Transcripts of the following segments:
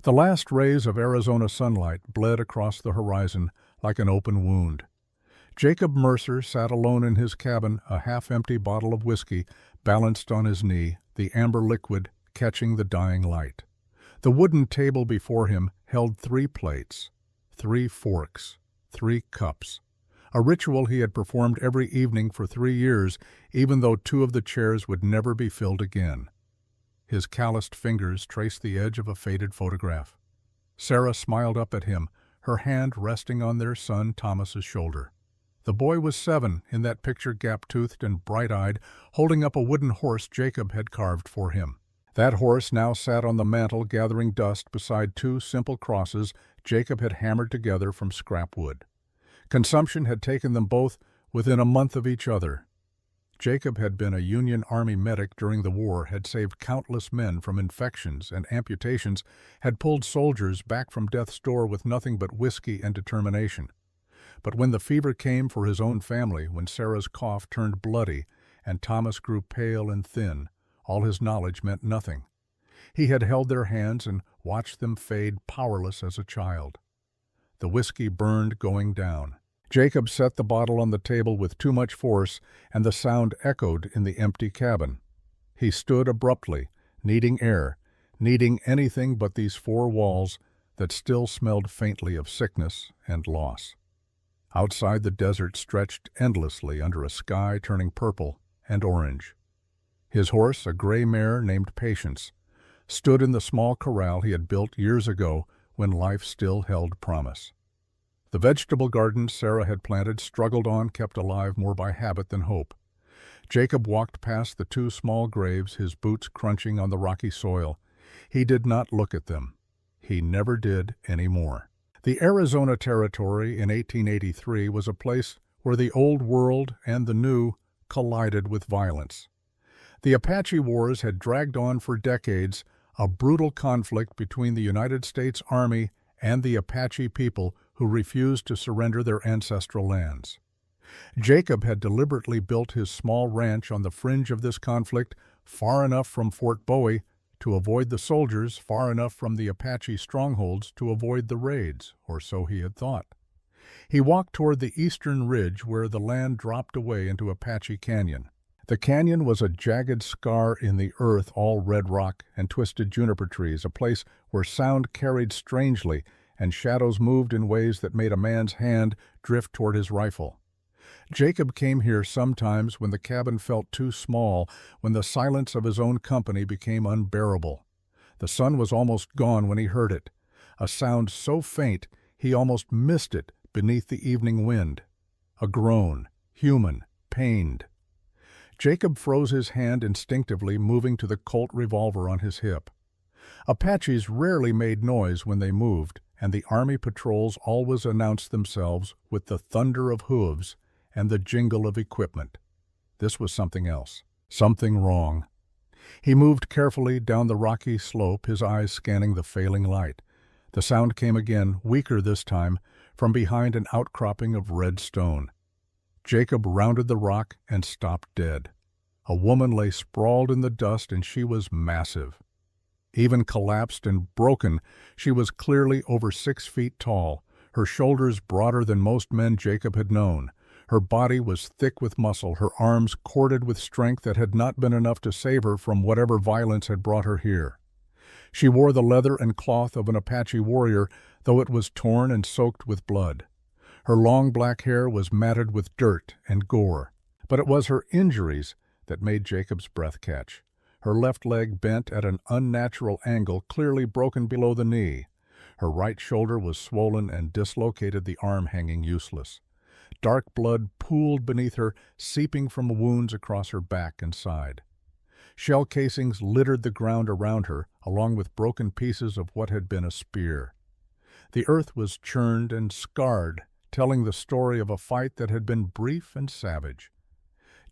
The last rays of Arizona sunlight bled across the horizon like an open wound. Jacob Mercer sat alone in his cabin, a half-empty bottle of whiskey balanced on his knee, the amber liquid catching the dying light. The wooden table before him held 3 plates, 3 forks, 3 cups, a ritual he had performed every evening for 3 years, even though 2 of the chairs would never be filled again. His calloused fingers traced the edge of a faded photograph. Sarah smiled up at him, her hand resting on their son Thomas's shoulder. The boy was 7 in that picture, gap-toothed and bright-eyed, holding up a wooden horse Jacob had carved for him. That horse now sat on the mantel gathering dust beside 2 simple crosses Jacob had hammered together from scrap wood. Consumption had taken them both within a month of each other. Jacob had been a Union Army medic during the war, had saved countless men from infections and amputations, had pulled soldiers back from death's door with nothing but whiskey and determination. But when the fever came for his own family, when Sarah's cough turned bloody and Thomas grew pale and thin, all his knowledge meant nothing. He had held their hands and watched them fade powerless as a child. The whiskey burned going down. Jacob set the bottle on the table with too much force, and the sound echoed in the empty cabin. He stood abruptly, needing air, needing anything but these 4 walls that still smelled faintly of sickness and loss. Outside, the desert stretched endlessly under a sky turning purple and orange. His horse, a gray mare named Patience, stood in the small corral he had built years ago when life still held promise. The vegetable garden Sarah had planted struggled on, kept alive more by habit than hope. Jacob walked past the 2 small graves, his boots crunching on the rocky soil. He did not look at them. He never did any more. The Arizona Territory in 1883 was a place where the old world and the new collided with violence. The Apache Wars had dragged on for decades, a brutal conflict between the United States Army and the Apache people who refused to surrender their ancestral lands. Jacob had deliberately built his small ranch on the fringe of this conflict, far enough from Fort Bowie to avoid the soldiers, far enough from the Apache strongholds to avoid the raids, or so he had thought. He walked toward the eastern ridge where the land dropped away into Apache Canyon. The canyon was a jagged scar in the earth, all red rock and twisted juniper trees, a place where sound carried strangely and shadows moved in ways that made a man's hand drift toward his rifle. Jacob came here sometimes when the cabin felt too small, when the silence of his own company became unbearable. The sun was almost gone when he heard it, a sound so faint he almost missed it beneath the evening wind. A groan, human, pained. Jacob froze his hand instinctively, moving to the Colt revolver on his hip. Apaches rarely made noise when they moved, and the Army patrols always announced themselves with the thunder of hooves and the jingle of equipment. This was something else, something wrong. He moved carefully down the rocky slope, his eyes scanning the failing light. The sound came again, weaker this time, from behind an outcropping of red stone. Jacob rounded the rock and stopped dead. A woman lay sprawled in the dust, and she was massive. Even collapsed and broken, she was clearly over 6 feet tall, her shoulders broader than most men Jacob had known. Her body was thick with muscle, her arms corded with strength that had not been enough to save her from whatever violence had brought her here. She wore the leather and cloth of an Apache warrior, though it was torn and soaked with blood. Her long black hair was matted with dirt and gore, but it was her injuries that made Jacob's breath catch. Her left leg bent at an unnatural angle, clearly broken below the knee. Her right shoulder was swollen and dislocated, the arm hanging useless. Dark blood pooled beneath her, seeping from wounds across her back and side. Shell casings littered the ground around her, along with broken pieces of what had been a spear. The earth was churned and scarred, telling the story of a fight that had been brief and savage.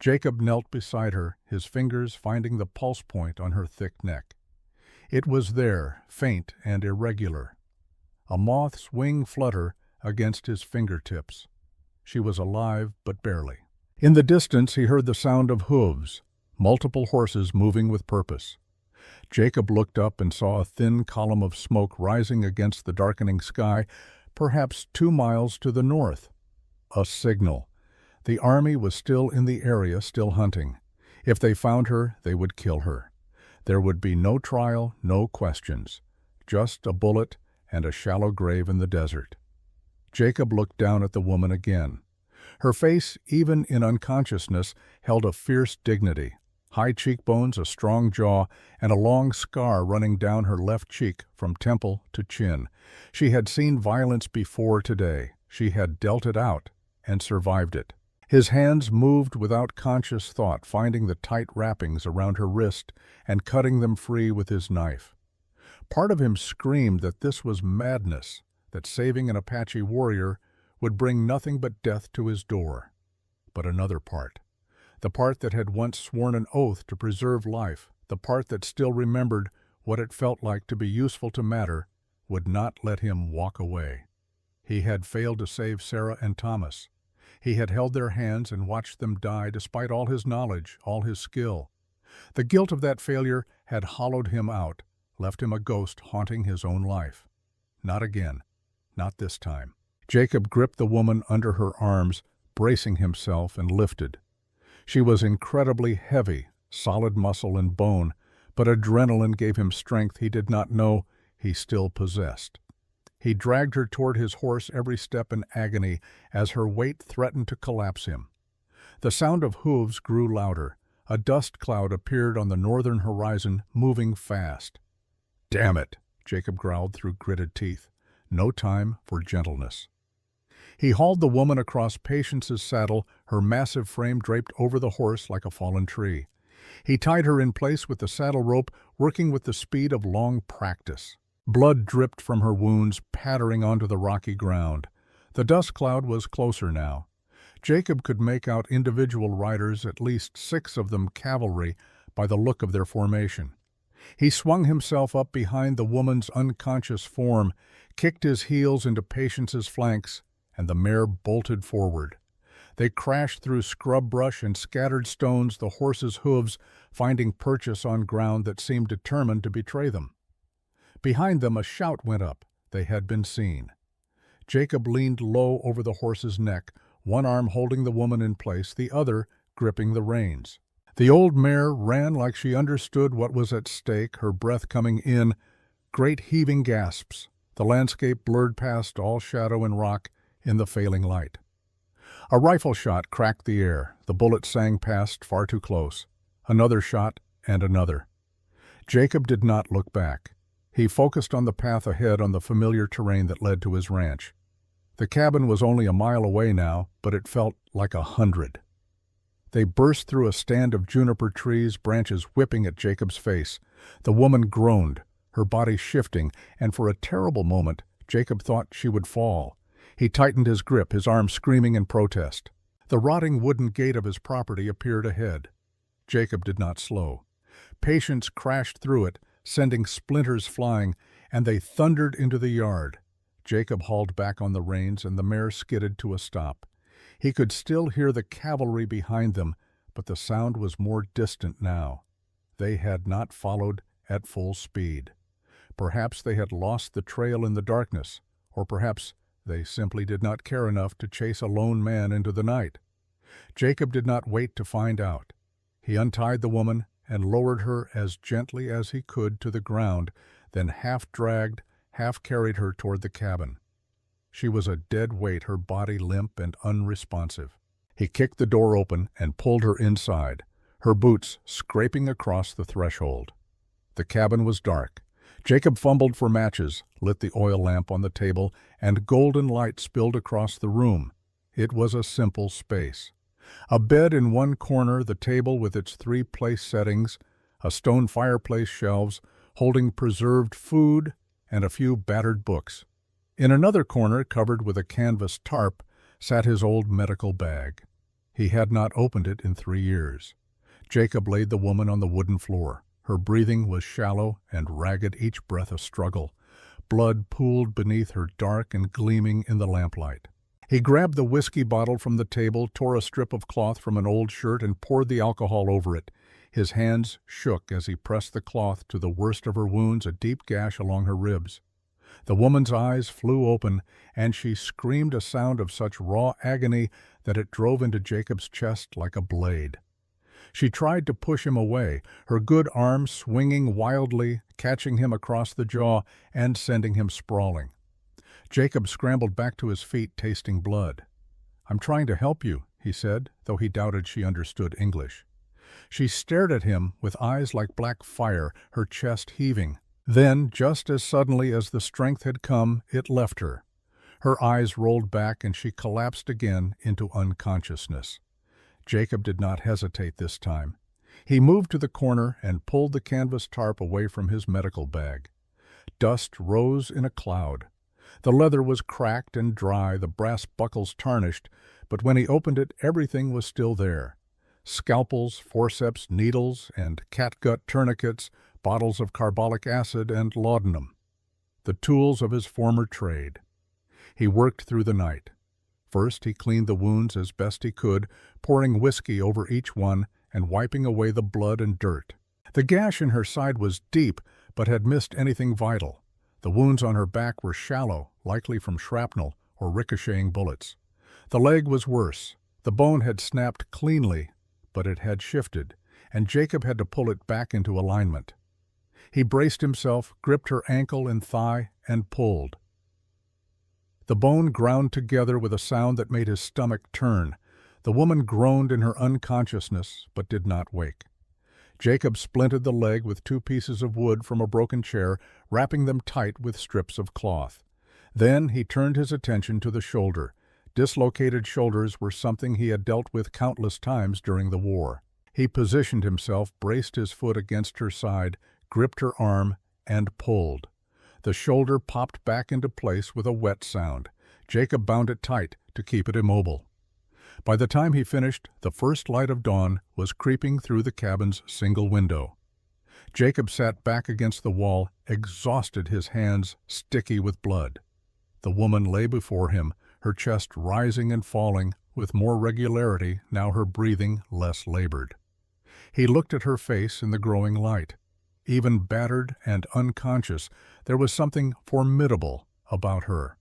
Jacob knelt beside her, his fingers finding the pulse point on her thick neck. It was there, faint and irregular. A moth's wing flutter against his fingertips. She was alive, but barely. In the distance he heard the sound of hooves, multiple horses moving with purpose. Jacob looked up and saw a thin column of smoke rising against the darkening sky, perhaps 2 miles to the north. A signal. The army was still in the area, still hunting. If they found her, they would kill her. There would be no trial, no questions. Just a bullet and a shallow grave in the desert. Jacob looked down at the woman again. Her face, even in unconsciousness, held a fierce dignity. High cheekbones, a strong jaw, and a long scar running down her left cheek from temple to chin. She had seen violence before today. She had dealt it out and survived it. His hands moved without conscious thought, finding the tight wrappings around her wrist and cutting them free with his knife. Part of him screamed that this was madness, that saving an Apache warrior would bring nothing but death to his door. But another part, the part that had once sworn an oath to preserve life, the part that still remembered what it felt like to be useful to matter, would not let him walk away. He had failed to save Sarah and Thomas. He had held their hands and watched them die despite all his knowledge, all his skill. The guilt of that failure had hollowed him out, left him a ghost haunting his own life. Not again. Not this time. Jacob gripped the woman under her arms, bracing himself, and lifted. She was incredibly heavy, solid muscle and bone, but adrenaline gave him strength he did not know he still possessed. He dragged her toward his horse, every step in agony, as her weight threatened to collapse him. The sound of hooves grew louder. A dust cloud appeared on the northern horizon, moving fast. "Damn it," Jacob growled through gritted teeth. No time for gentleness. He hauled the woman across Patience's saddle, her massive frame draped over the horse like a fallen tree. He tied her in place with the saddle rope, working with the speed of long practice. Blood dripped from her wounds, pattering onto the rocky ground. The dust cloud was closer now. Jacob could make out individual riders, at least 6 of them cavalry, by the look of their formation. He swung himself up behind the woman's unconscious form, kicked his heels into Patience's flanks, and the mare bolted forward. They crashed through scrub brush and scattered stones, the horse's hooves finding purchase on ground that seemed determined to betray them. Behind them a shout went up. They had been seen. Jacob leaned low over the horse's neck, one arm holding the woman in place, the other gripping the reins. The old mare ran like she understood what was at stake, her breath coming in, great heaving gasps. The landscape blurred past all shadow and rock in the failing light. A rifle shot cracked the air. The bullet sang past, far too close. Another shot and another. Jacob did not look back. He focused on the path ahead, on the familiar terrain that led to his ranch. The cabin was only a mile away now, but it felt like 100. They burst through a stand of juniper trees, branches whipping at Jacob's face. The woman groaned, her body shifting, and for a terrible moment, Jacob thought she would fall. He tightened his grip, his arm screaming in protest. The rotting wooden gate of his property appeared ahead. Jacob did not slow. Patience crashed through it, sending splinters flying, and they thundered into the yard. Jacob hauled back on the reins, and the mare skidded to a stop. He could still hear the cavalry behind them, but the sound was more distant now. They had not followed at full speed. Perhaps they had lost the trail in the darkness, or perhaps they simply did not care enough to chase a lone man into the night. Jacob did not wait to find out. He untied the woman and lowered her as gently as he could to the ground, then half-dragged, half-carried her toward the cabin. She was a dead weight, her body limp and unresponsive. He kicked the door open and pulled her inside, her boots scraping across the threshold. The cabin was dark. Jacob fumbled for matches, lit the oil lamp on the table, and golden light spilled across the room. It was a simple space. A bed in one corner, the table with its 3 place settings, a stone fireplace, shelves holding preserved food, and a few battered books. In another corner, covered with a canvas tarp, sat his old medical bag. He had not opened it in 3 years. Jacob laid the woman on the wooden floor. Her breathing was shallow and ragged, each breath a struggle. Blood pooled beneath her, dark and gleaming in the lamplight. He grabbed the whiskey bottle from the table, tore a strip of cloth from an old shirt, and poured the alcohol over it. His hands shook as he pressed the cloth to the worst of her wounds, a deep gash along her ribs. The woman's eyes flew open, and she screamed a sound of such raw agony that it drove into Jacob's chest like a blade. She tried to push him away, her good arm swinging wildly, catching him across the jaw and sending him sprawling. Jacob scrambled back to his feet, tasting blood. "I'm trying to help you," he said, though he doubted she understood English. She stared at him with eyes like black fire, her chest heaving. Then, just as suddenly as the strength had come, it left her. Her eyes rolled back and she collapsed again into unconsciousness. Jacob did not hesitate this time. He moved to the corner and pulled the canvas tarp away from his medical bag. Dust rose in a cloud. The leather was cracked and dry, the brass buckles tarnished, but when he opened it, everything was still there. Scalpels, forceps, needles, and catgut tourniquets, bottles of carbolic acid and laudanum. The tools of his former trade. He worked through the night. First, he cleaned the wounds as best he could, pouring whiskey over each one and wiping away the blood and dirt. The gash in her side was deep, but had missed anything vital. The wounds on her back were shallow, likely from shrapnel or ricocheting bullets. The leg was worse. The bone had snapped cleanly, but it had shifted, and Jacob had to pull it back into alignment. He braced himself, gripped her ankle and thigh, and pulled. The bone ground together with a sound that made his stomach turn. The woman groaned in her unconsciousness, but did not wake. Jacob splinted the leg with 2 pieces of wood from a broken chair, wrapping them tight with strips of cloth. Then he turned his attention to the shoulder. Dislocated shoulders were something he had dealt with countless times during the war. He positioned himself, braced his foot against her side, gripped her arm, and pulled. The shoulder popped back into place with a wet sound. Jacob bound it tight to keep it immobile. By the time he finished, the first light of dawn was creeping through the cabin's single window. Jacob sat back against the wall, exhausted, his hands sticky with blood. The woman lay before him, her chest rising and falling with more regularity, now her breathing less labored. He looked at her face in the growing light. Even battered and unconscious, there was something formidable about her.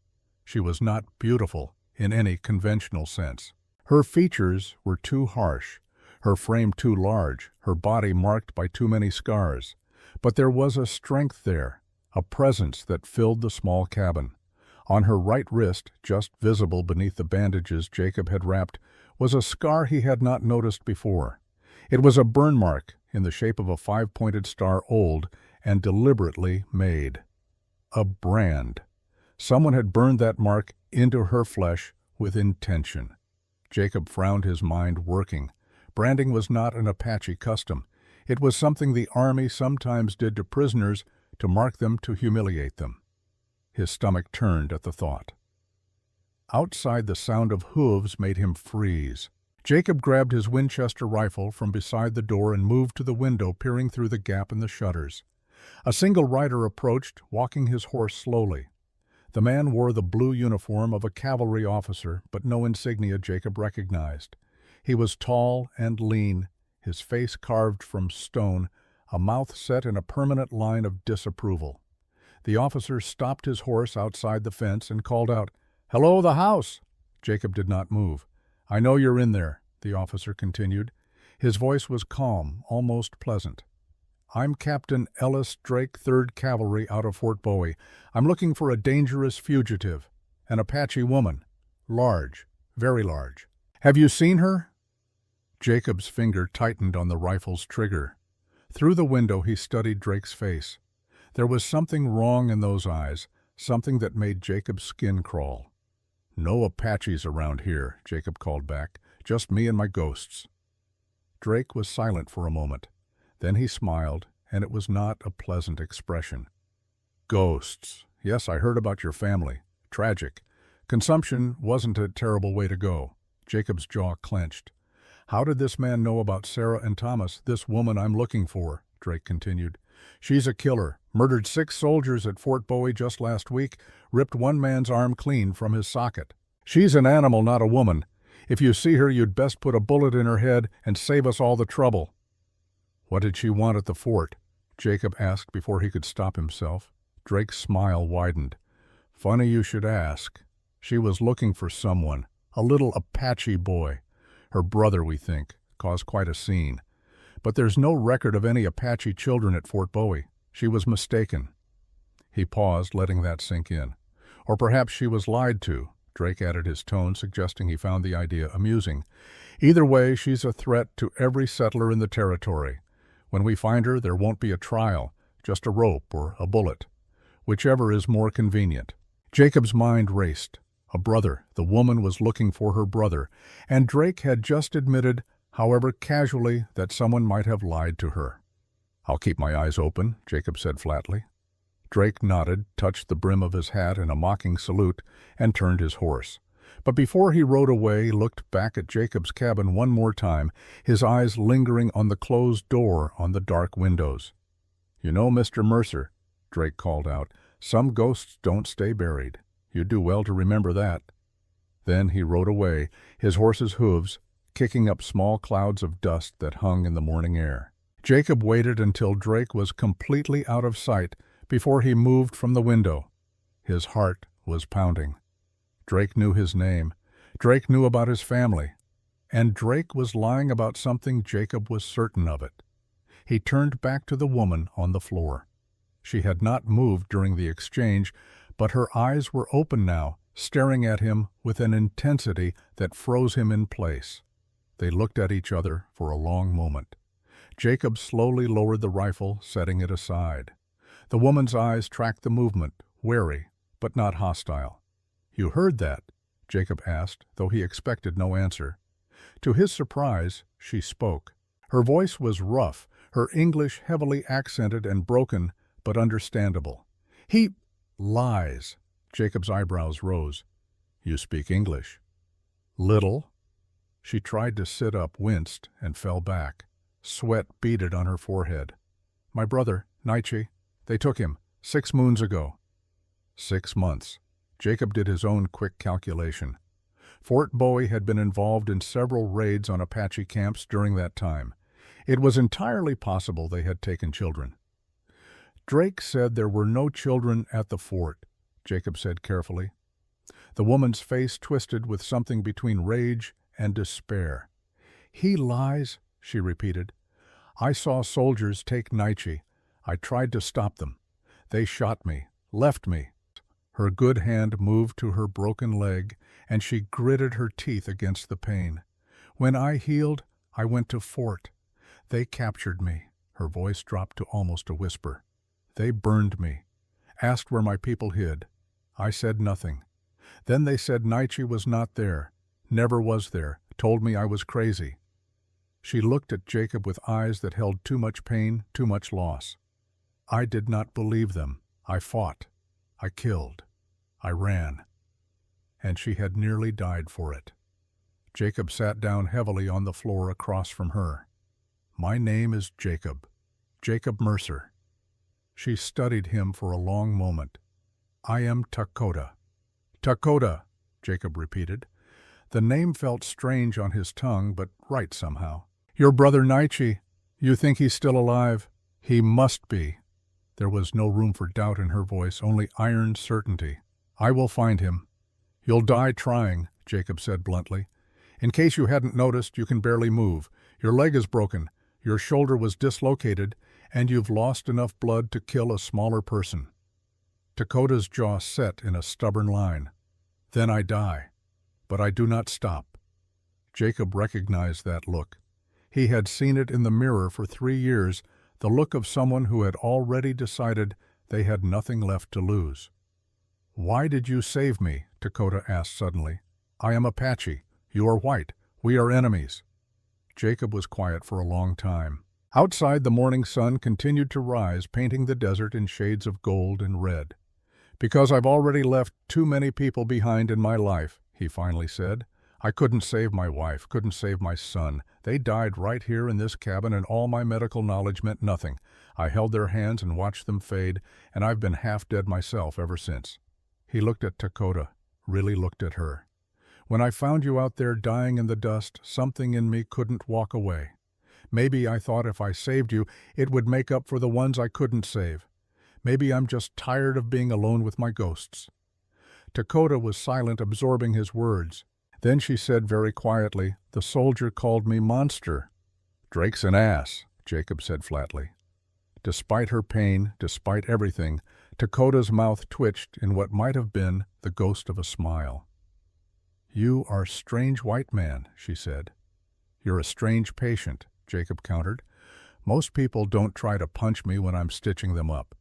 She was not beautiful in any conventional sense. Her features were too harsh, her frame too large, her body marked by too many scars. But there was a strength there, a presence that filled the small cabin. On her right wrist, just visible beneath the bandages Jacob had wrapped, was a scar he had not noticed before. It was a burn mark in the shape of a 5-pointed star, old and deliberately made. A brand. Someone had burned that mark into her flesh with intention. Jacob frowned, his mind working. Branding was not an Apache custom. It was something the army sometimes did to prisoners to mark them, to humiliate them. His stomach turned at the thought. Outside, the sound of hooves made him freeze. Jacob grabbed his Winchester rifle from beside the door and moved to the window, peering through the gap in the shutters. A single rider approached, walking his horse slowly. The man wore the blue uniform of a cavalry officer, but no insignia Jacob recognized. He was tall and lean, his face carved from stone, a mouth set in a permanent line of disapproval. The officer stopped his horse outside the fence and called out, "Hello, the house!" Jacob did not move. "I know you're in there," the officer continued. His voice was calm, almost pleasant. "I'm Captain Ellis Drake, 3rd Cavalry, out of Fort Bowie. I'm looking for a dangerous fugitive, an Apache woman. Large, very large. Have you seen her?" Jacob's finger tightened on the rifle's trigger. Through the window he studied Drake's face. There was something wrong in those eyes, something that made Jacob's skin crawl. "No Apaches around here," Jacob called back. "Just me and my ghosts." Drake was silent for a moment. Then he smiled, and it was not a pleasant expression. "Ghosts. Yes, I heard about your family. Tragic. Consumption wasn't a terrible way to go." Jacob's jaw clenched. "How did this man know about Sarah and Thomas, this woman I'm looking for?" Drake continued. "She's a killer. Murdered 6 soldiers at Fort Bowie just last week, ripped one man's arm clean from his socket. She's an animal, not a woman. If you see her, you'd best put a bullet in her head and save us all the trouble." "What did she want at the fort?" Jacob asked before he could stop himself. Drake's smile widened. "Funny you should ask. She was looking for someone, a little Apache boy. Her brother, we think, caused quite a scene. But there's no record of any Apache children at Fort Bowie. She was mistaken." He paused, letting that sink in. "Or perhaps she was lied to," Drake added his tone, suggesting he found the idea amusing. "Either way, she's a threat to every settler in the territory. When we find her, there won't be a trial, just a rope or a bullet, whichever is more convenient." Jacob's mind raced. A brother. The woman was looking for her brother, and Drake had just admitted, however casually, that someone might have lied to her. "I'll keep my eyes open," Jacob said flatly. Drake nodded, touched the brim of his hat in a mocking salute, and turned his horse. But before he rode away, he looked back at Jacob's cabin one more time, his eyes lingering on the closed door on the dark windows. "You know, Mr. Mercer," Drake called out, "some ghosts don't stay buried. You'd do well to remember that." Then he rode away, his horse's hooves kicking up small clouds of dust that hung in the morning air. Jacob waited until Drake was completely out of sight before he moved from the window. His heart was pounding. Drake knew his name. Drake knew about his family. And Drake was lying about something Jacob was certain of it. He turned back to the woman on the floor. She had not moved during the exchange, but her eyes were open now, staring at him with an intensity that froze him in place. They looked at each other for a long moment. Jacob slowly lowered the rifle, setting it aside. The woman's eyes tracked the movement, wary, but not hostile. "You heard that?" Jacob asked, though he expected no answer. To his surprise, she spoke. Her voice was rough, her English heavily accented and broken, but understandable. "He lies." Jacob's eyebrows rose. "You speak English?" "Little." She tried to sit up, winced, and fell back. Sweat beaded on her forehead. "My brother, Nietzsche, they took him 6 moons ago." 6 months. Jacob did his own quick calculation. Fort Bowie had been involved in several raids on Apache camps during that time. It was entirely possible they had taken children. "Drake said there were no children at the fort," Jacob said carefully. The woman's face twisted with something between rage and despair. "He lies," she repeated. "I saw soldiers take Nietzsche. I tried to stop them. They shot me, left me." Her good hand moved to her broken leg, and she gritted her teeth against the pain. "When I healed, I went to fort. They captured me." Her voice dropped to almost a whisper. "They burned me, asked where my people hid. I said nothing. Then they said Nietzsche was not there, never was there, told me I was crazy." She looked at Jacob with eyes that held too much pain, too much loss. "I did not believe them. I fought. I killed. I ran." And she had nearly died for it. Jacob sat down heavily on the floor across from her. "My name is Jacob. Jacob Mercer." She studied him for a long moment. "I am Dakota." "Dakota," Jacob repeated. The name felt strange on his tongue, but right somehow. "Your brother Nietzsche. You think he's still alive?" "He must be." There was no room for doubt in her voice, only iron certainty. "I will find him." "You'll die trying," Jacob said bluntly. "In case you hadn't noticed, you can barely move. Your leg is broken, your shoulder was dislocated, and you've lost enough blood to kill a smaller person." Dakota's jaw set in a stubborn line. "Then I die. But I do not stop." Jacob recognized that look. He had seen it in the mirror for 3 years, the look of someone who had already decided they had nothing left to lose. "Why did you save me?" Dakota asked suddenly. "I am Apache. You are white. We are enemies." Jacob was quiet for a long time. Outside, the morning sun continued to rise, painting the desert in shades of gold and red. "Because I've already left too many people behind in my life," he finally said. "I couldn't save my wife, couldn't save my son. They died right here in this cabin, and all my medical knowledge meant nothing. I held their hands and watched them fade, and I've been half dead myself ever since." He looked at Dakota, really looked at her. "When I found you out there dying in the dust, something in me couldn't walk away. Maybe I thought if I saved you, it would make up for the ones I couldn't save. Maybe I'm just tired of being alone with my ghosts." Dakota was silent, absorbing his words. Then she said very quietly, "The soldier called me monster." "Drake's an ass," Jacob said flatly. Despite her pain, despite everything, Dakota's mouth twitched in what might have been the ghost of a smile. "You are a strange white man," she said. "You're a strange patient," Jacob countered. "Most people don't try to punch me when I'm stitching them up."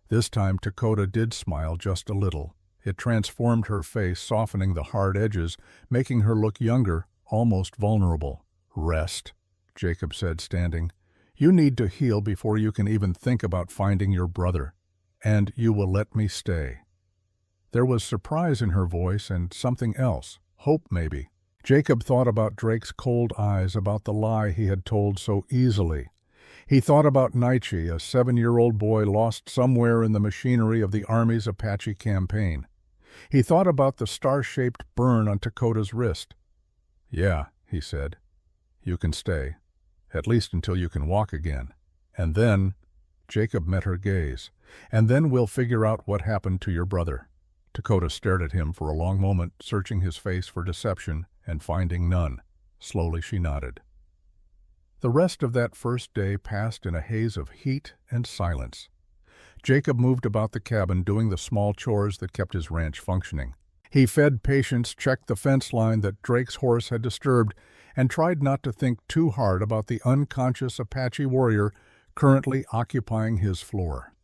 This time Dakota did smile just a little. It transformed her face, softening the hard edges, making her look younger, almost vulnerable. "Rest," Jacob said, standing. "You need to heal before you can even think about finding your brother. And you will let me stay." There was surprise in her voice and something else, hope maybe. Jacob thought about Drake's cold eyes, about the lie he had told so easily. He thought about Nietzsche, a 7-year-old boy lost somewhere in the machinery of the Army's Apache campaign. He thought about the star-shaped burn on Dakota's wrist. "Yeah," he said, "you can stay, at least until you can walk again. And then," Jacob met her gaze, "and then we'll figure out what happened to your brother." Dakota stared at him for a long moment, searching his face for deception and finding none. Slowly she nodded. The rest of that first day passed in a haze of heat and silence. Jacob moved about the cabin, doing the small chores that kept his ranch functioning. He fed Patience, checked the fence line that Drake's horse had disturbed, and tried not to think too hard about the unconscious Apache warrior currently occupying his floor.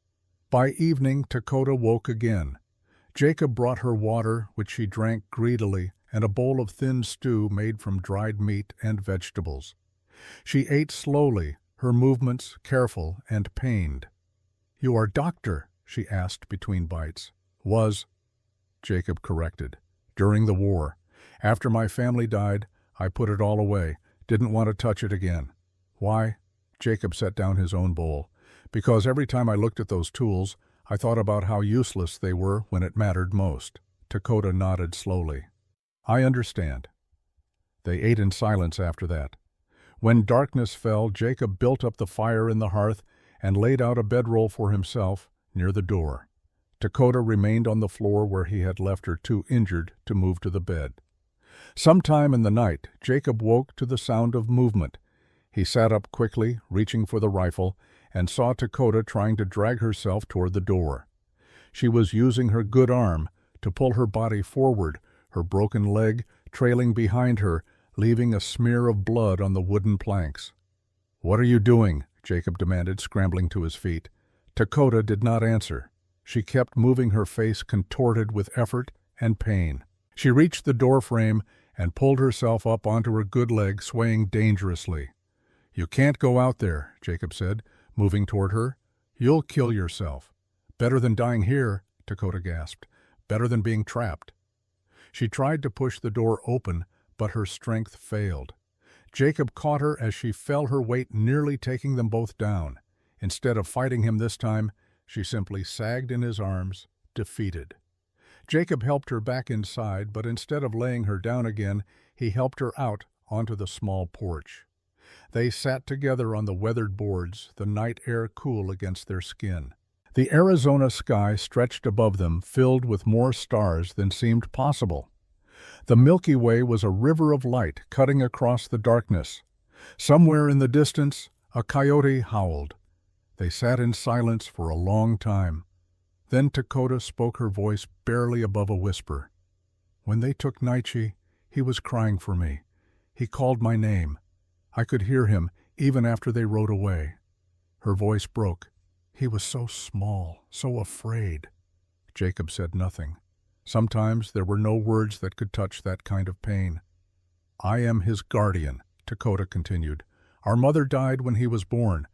By evening, Dakota woke again. Jacob brought her water, which she drank greedily, and a bowl of thin stew made from dried meat and vegetables. She ate slowly, her movements careful and pained. "You are doctor?" she asked between bites. "Was," Jacob corrected. "During the war. After my family died, I put it all away, didn't want to touch it again." "Why?" Jacob set down his own bowl. "Because every time I looked at those tools, I thought about how useless they were when it mattered most." Dakota nodded slowly. "I understand." They ate in silence after that. When darkness fell, Jacob built up the fire in the hearth and laid out a bedroll for himself near the door. Dakota remained on the floor where he had left her, too injured to move to the bed. Sometime in the night, Jacob woke to the sound of movement. He sat up quickly, reaching for the rifle, and saw Dakota trying to drag herself toward the door. She was using her good arm to pull her body forward, her broken leg trailing behind her, leaving a smear of blood on the wooden planks. "What are you doing?" Jacob demanded, scrambling to his feet. Dakota did not answer. She kept moving, her face contorted with effort and pain. She reached the door frame and pulled herself up onto her good leg, swaying dangerously. "You can't go out there," Jacob said, moving toward her. "You'll kill yourself." "Better than dying here," Dakota gasped. "Better than being trapped." She tried to push the door open, but her strength failed. Jacob caught her as she fell, her weight nearly taking them both down. Instead of fighting him this time, she simply sagged in his arms, defeated. Jacob helped her back inside, but instead of laying her down again, he helped her out onto the small porch. They sat together on the weathered boards, the night air cool against their skin. The Arizona sky stretched above them, filled with more stars than seemed possible. The Milky Way was a river of light cutting across the darkness. Somewhere in the distance, a coyote howled. They sat in silence for a long time. Then Dakota spoke, her voice barely above a whisper. "When they took Nietzsche, he was crying for me. He called my name. I could hear him even after they rode away." Her voice broke. "He was so small, so afraid." Jacob said nothing. Sometimes there were no words that could touch that kind of pain. "I am his guardian," Dakota continued. "Our mother died when he was born.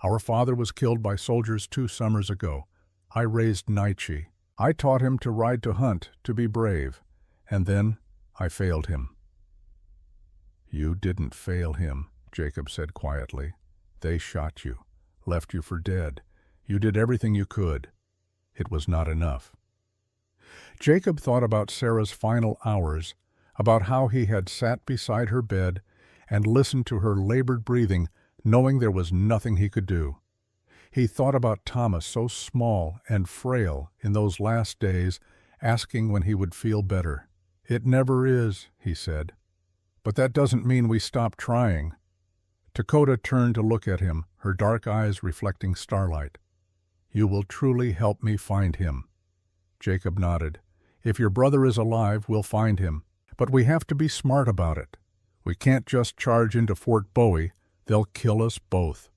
Our father was killed by soldiers 2 summers ago. I raised Nietzsche. I taught him to ride, to hunt, to be brave. And then I failed him." "You didn't fail him," Jacob said quietly. "They shot you, left you for dead. You did everything you could. It was not enough." Jacob thought about Sarah's final hours, about how he had sat beside her bed and listened to her labored breathing, knowing there was nothing he could do. He thought about Thomas, so small and frail in those last days, asking when he would feel better. "It never is," he said. "But that doesn't mean we stop trying." Dakota turned to look at him, her dark eyes reflecting starlight. "You will truly help me find him." Jacob nodded. "If your brother is alive, we'll find him. But we have to be smart about it. We can't just charge into Fort Bowie. They'll kill us both."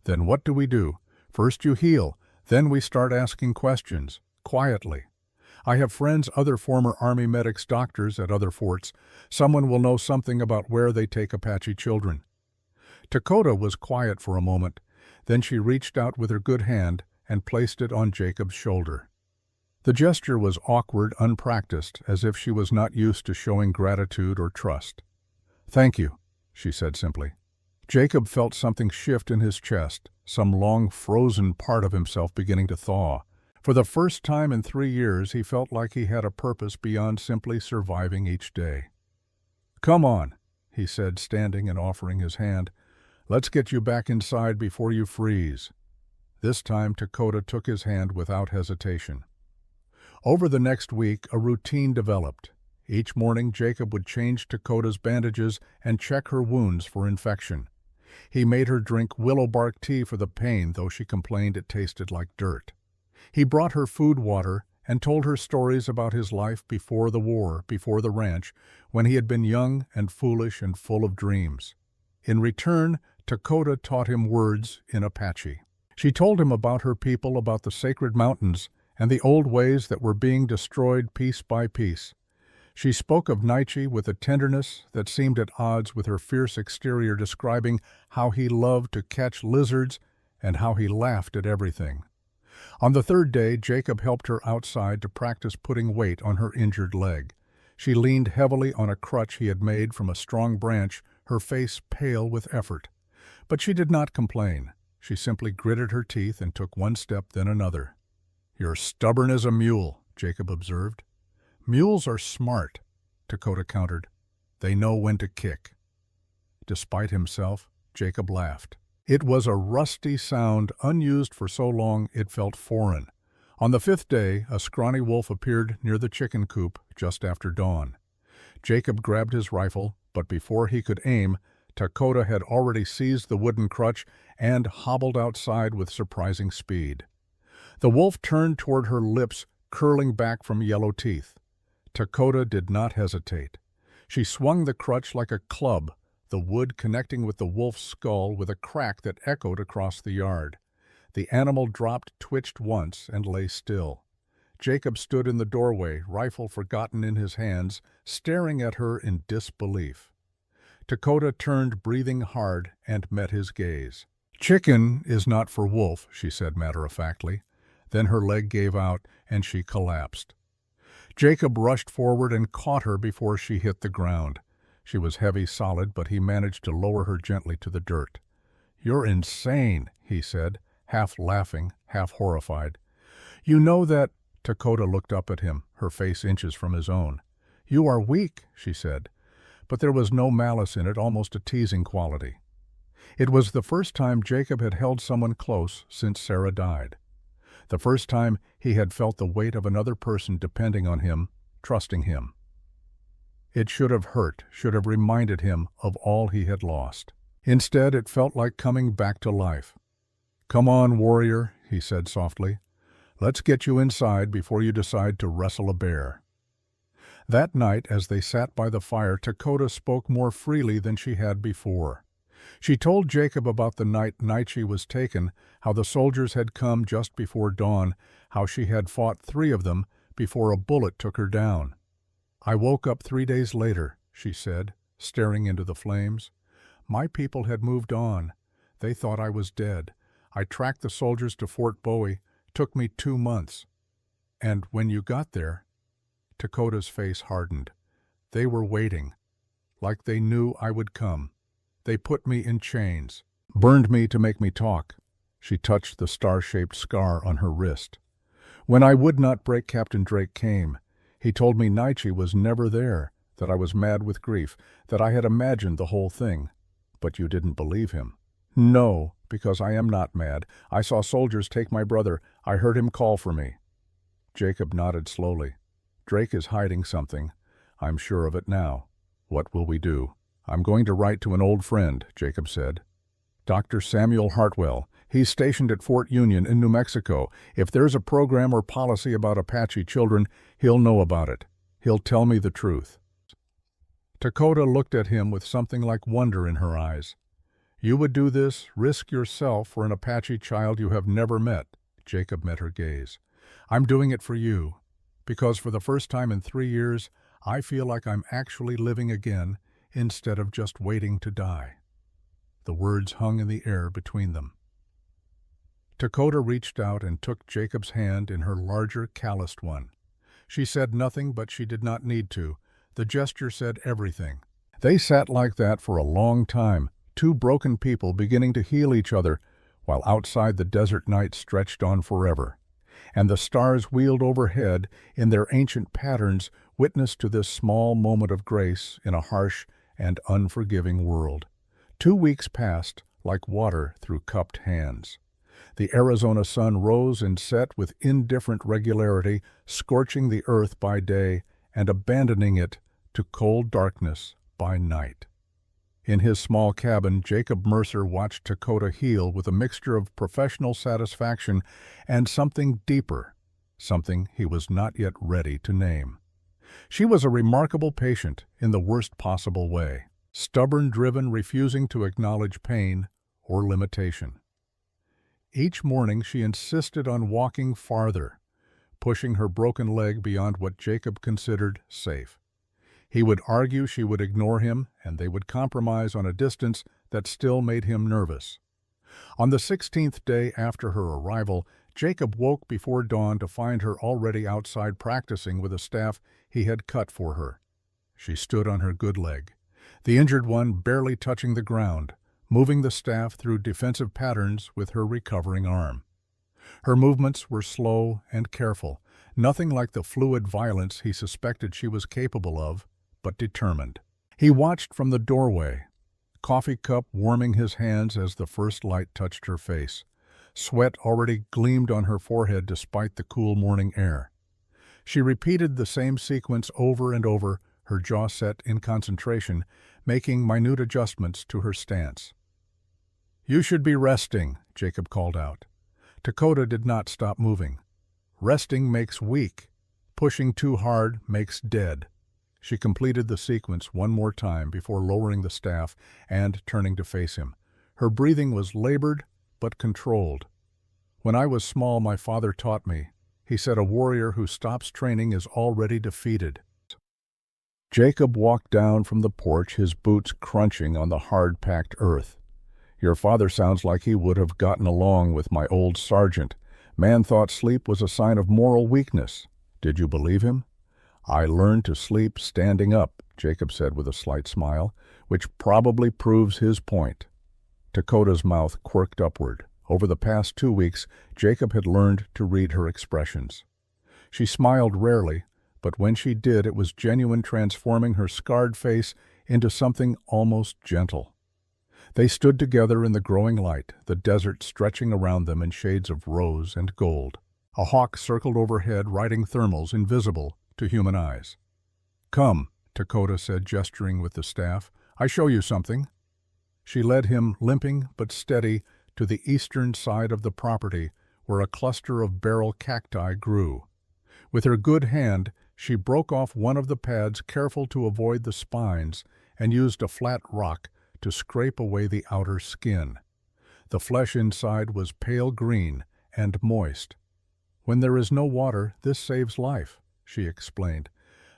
"Then what do we do? First you heal, then we start asking questions, quietly. I have friends, other former Army medics, doctors at other forts. Someone will know something about where they take Apache children." Dakota was quiet for a moment. Then she reached out with her good hand and placed it on Jacob's shoulder. The gesture was awkward, unpracticed, as if she was not used to showing gratitude or trust. "Thank you," she said simply. Jacob felt something shift in his chest, some long frozen part of himself beginning to thaw. For the first time in 3 years, he felt like he had a purpose beyond simply surviving each day. "Come on," he said, standing and offering his hand. "Let's get you back inside before you freeze." This time Dakota took his hand without hesitation. Over the next week, a routine developed. Each morning, Jacob would change Dakota's bandages and check her wounds for infection. He made her drink willow bark tea for the pain, though she complained it tasted like dirt. He brought her food, water, and told her stories about his life before the war, before the ranch, when he had been young and foolish and full of dreams. In return, Dakota taught him words in Apache. She told him about her people, about the sacred mountains, and the old ways that were being destroyed piece by piece. She spoke of Nietzsche with a tenderness that seemed at odds with her fierce exterior, describing how he loved to catch lizards and how he laughed at everything. On the third day, Jacob helped her outside to practice putting weight on her injured leg. She leaned heavily on a crutch he had made from a strong branch, her face pale with effort. But she did not complain. She simply gritted her teeth and took one step, then another. "You're stubborn as a mule," Jacob observed. "Mules are smart," Dakota countered. "They know when to kick." Despite himself, Jacob laughed. It was a rusty sound, unused for so long it felt foreign. On the 5th day, a scrawny wolf appeared near the chicken coop just after dawn. Jacob grabbed his rifle, but before he could aim, Dakota had already seized the wooden crutch and hobbled outside with surprising speed. The wolf turned toward her, lips curling back from yellow teeth. Dakota did not hesitate. She swung the crutch like a club, the wood connecting with the wolf's skull with a crack that echoed across the yard. The animal dropped, twitched once, and lay still. Jacob stood in the doorway, rifle forgotten in his hands, staring at her in disbelief. Dakota turned, breathing hard, and met his gaze. "Chicken is not for wolf," she said matter-of-factly. Then her leg gave out, and she collapsed. Jacob rushed forward and caught her before she hit the ground. She was heavy, solid, but he managed to lower her gently to the dirt. "You're insane," he said, half laughing, half horrified. "You know that—" Dakota looked up at him, her face inches from his own. "You are weak," she said, but there was no malice in it, almost a teasing quality. It was the first time Jacob had held someone close since Sarah died. The first time he had felt the weight of another person depending on him, trusting him. It should have hurt, should have reminded him of all he had lost. Instead, it felt like coming back to life. "Come on, warrior," he said softly. "Let's get you inside before you decide to wrestle a bear." That night, as they sat by the fire, Dakota spoke more freely than she had before. She told Jacob about the night Nietzsche was taken, how the soldiers had come just before dawn, how she had fought 3 of them before a bullet took her down. "I woke up 3 days later," she said, staring into the flames. "My people had moved on. They thought I was dead. I tracked the soldiers to Fort Bowie. Took me 2 months. And when you got there—" Dakota's face hardened. "They were waiting, like they knew I would come. They put me in chains, burned me to make me talk." She touched the star-shaped scar on her wrist. "When I would not break, Captain Drake came. He told me Nietzsche was never there, that I was mad with grief, that I had imagined the whole thing. But you didn't believe him." No, because I am not mad. I saw soldiers take my brother. I heard him call for me. Jacob nodded slowly. Drake is hiding something. I'm sure of it now. What will we do? I'm going to write to an old friend, Jacob said. Dr. Samuel Hartwell. He's stationed at Fort Union in New Mexico. If there's a program or policy about Apache children, he'll know about it. He'll tell me the truth. Dakota looked at him with something like wonder in her eyes. You would do this, risk yourself for an Apache child you have never met. Jacob met her gaze. I'm doing it for you, because for the first time in 3 years, I feel like I'm actually living again instead of just waiting to die. The words hung in the air between them. Dakota reached out and took Jacob's hand in her larger, calloused one. She said nothing, but she did not need to. The gesture said everything. They sat like that for a long time, two broken people beginning to heal each other, while outside the desert night stretched on forever. And the stars wheeled overhead in their ancient patterns, witness to this small moment of grace in a harsh and unforgiving world. 2 weeks passed like water through cupped hands. The Arizona sun rose and set with indifferent regularity, scorching the earth by day and abandoning it to cold darkness by night. In his small cabin, Jacob Mercer watched Dakota heal with a mixture of professional satisfaction and something deeper, something he was not yet ready to name. She was a remarkable patient in the worst possible way, stubborn, driven, refusing to acknowledge pain or limitation. Each morning she insisted on walking farther, pushing her broken leg beyond what Jacob considered safe. He would argue she would ignore him, and they would compromise on a distance that still made him nervous. On the 16th day after her arrival, Jacob woke before dawn to find her already outside practicing with a staff he had cut for her. She stood on her good leg, the injured one barely touching the ground, moving the staff through defensive patterns with her recovering arm. Her movements were slow and careful, nothing like the fluid violence he suspected she was capable of, but determined. He watched from the doorway, coffee cup warming his hands as the first light touched her face. Sweat already gleamed on her forehead despite the cool morning air. She repeated the same sequence over and over, her jaw set in concentration, making minute adjustments to her stance. "You should be resting," Jacob called out. Dakota did not stop moving. "Resting makes weak. Pushing too hard makes dead." She completed the sequence one more time before lowering the staff and turning to face him. Her breathing was labored but controlled. "When I was small, my father taught me. He said a warrior who stops training is already defeated." Jacob walked down from the porch, his boots crunching on the hard-packed earth. "Your father sounds like he would have gotten along with my old sergeant. Man thought sleep was a sign of moral weakness. Did you believe him?" "I learned to sleep standing up," Jacob said with a slight smile, which probably proves his point. Dakota's mouth quirked upward. Over the past 2 weeks, Jacob had learned to read her expressions. She smiled rarely, but when she did, it was genuine, transforming her scarred face into something almost gentle. They stood together in the growing light, the desert stretching around them in shades of rose and gold. A hawk circled overhead, riding thermals invisible to human eyes. "Come," Dakota said, gesturing with the staff. "I show you something." She led him, limping but steady, to the eastern side of the property, where a cluster of barrel cacti grew. With her good hand, she broke off one of the pads, careful to avoid the spines, and used a flat rock to scrape away the outer skin. The flesh inside was pale green and moist. "When there is no water, this saves life," she explained.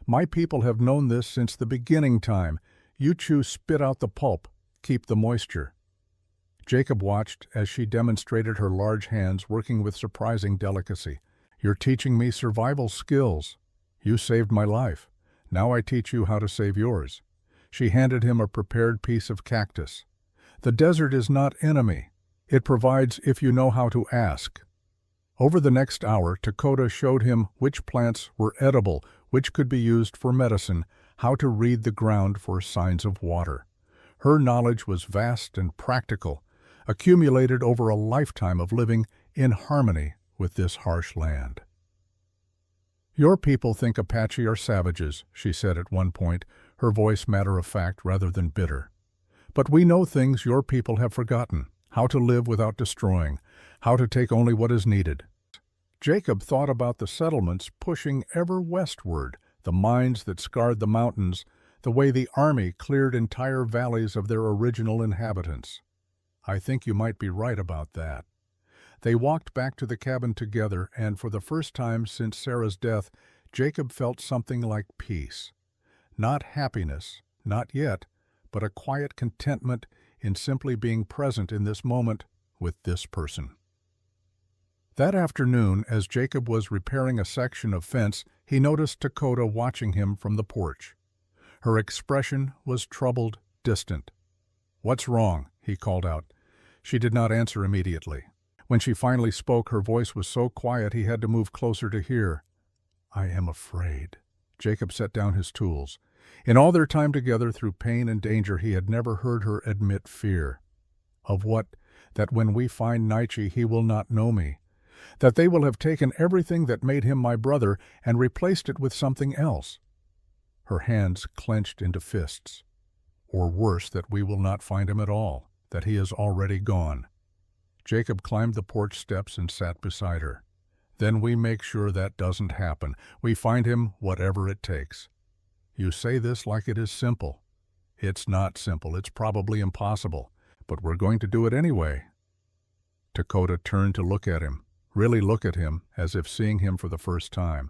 "My people have known this since the beginning time. You chew, spit out the pulp, keep the moisture." Jacob watched as she demonstrated her large hands working with surprising delicacy. "You're teaching me survival skills. You saved my life. Now I teach you how to save yours." She handed him a prepared piece of cactus. "The desert is not enemy. It provides if you know how to ask." Over the next hour, Dakota showed him which plants were edible, which could be used for medicine, how to read the ground for signs of water. Her knowledge was vast and practical, accumulated over a lifetime of living in harmony with this harsh land. "Your people think Apache are savages," she said at one point, her voice matter-of-fact rather than bitter. "But we know things your people have forgotten, how to live without destroying, how to take only what is needed." Jacob thought about the settlements pushing ever westward, the mines that scarred the mountains, the way the army cleared entire valleys of their original inhabitants. "I think you might be right about that." They walked back to the cabin together, and for the first time since Sarah's death, Jacob felt something like peace. Not happiness, not yet, but a quiet contentment in simply being present in this moment with this person. That afternoon, as Jacob was repairing a section of fence, he noticed Dakota watching him from the porch. Her expression was troubled, distant. "What's wrong?" he called out. She did not answer immediately. When she finally spoke, her voice was so quiet he had to move closer to hear. "I am afraid." Jacob set down his tools. In all their time together through pain and danger, he had never heard her admit fear. "Of what? That when we find Nietzsche he will not know me. That they will have taken everything that made him my brother and replaced it with something else." Her hands clenched into fists. "Or worse, that we will not find him at all, that he is already gone." Jacob climbed the porch steps and sat beside her. "Then we make sure that doesn't happen. We find him whatever it takes." "You say this like it is simple." "It's not simple. It's probably impossible. But we're going to do it anyway." Dakota turned to look at him, really look at him, as if seeing him for the first time.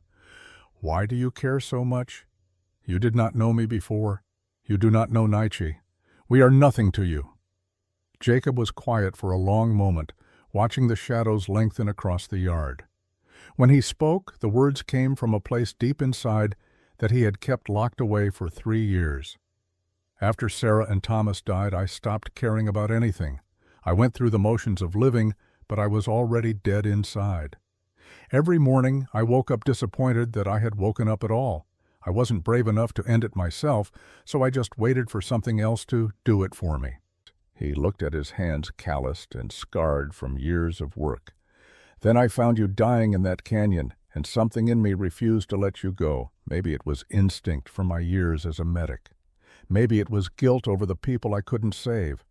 "Why do you care so much? You did not know me before. You do not know Nietzsche. We are nothing to you." Jacob was quiet for a long moment, watching the shadows lengthen across the yard. When he spoke, the words came from a place deep inside that he had kept locked away for 3 years. "After Sarah and Thomas died, I stopped caring about anything. I went through the motions of living, but I was already dead inside. Every morning I woke up disappointed that I had woken up at all. I wasn't brave enough to end it myself, so I just waited for something else to do it for me." He looked at his hands, calloused and scarred from years of work. "Then I found you dying in that canyon, and something in me refused to let you go. Maybe it was instinct from my years as a medic. Maybe it was guilt over the people I couldn't save.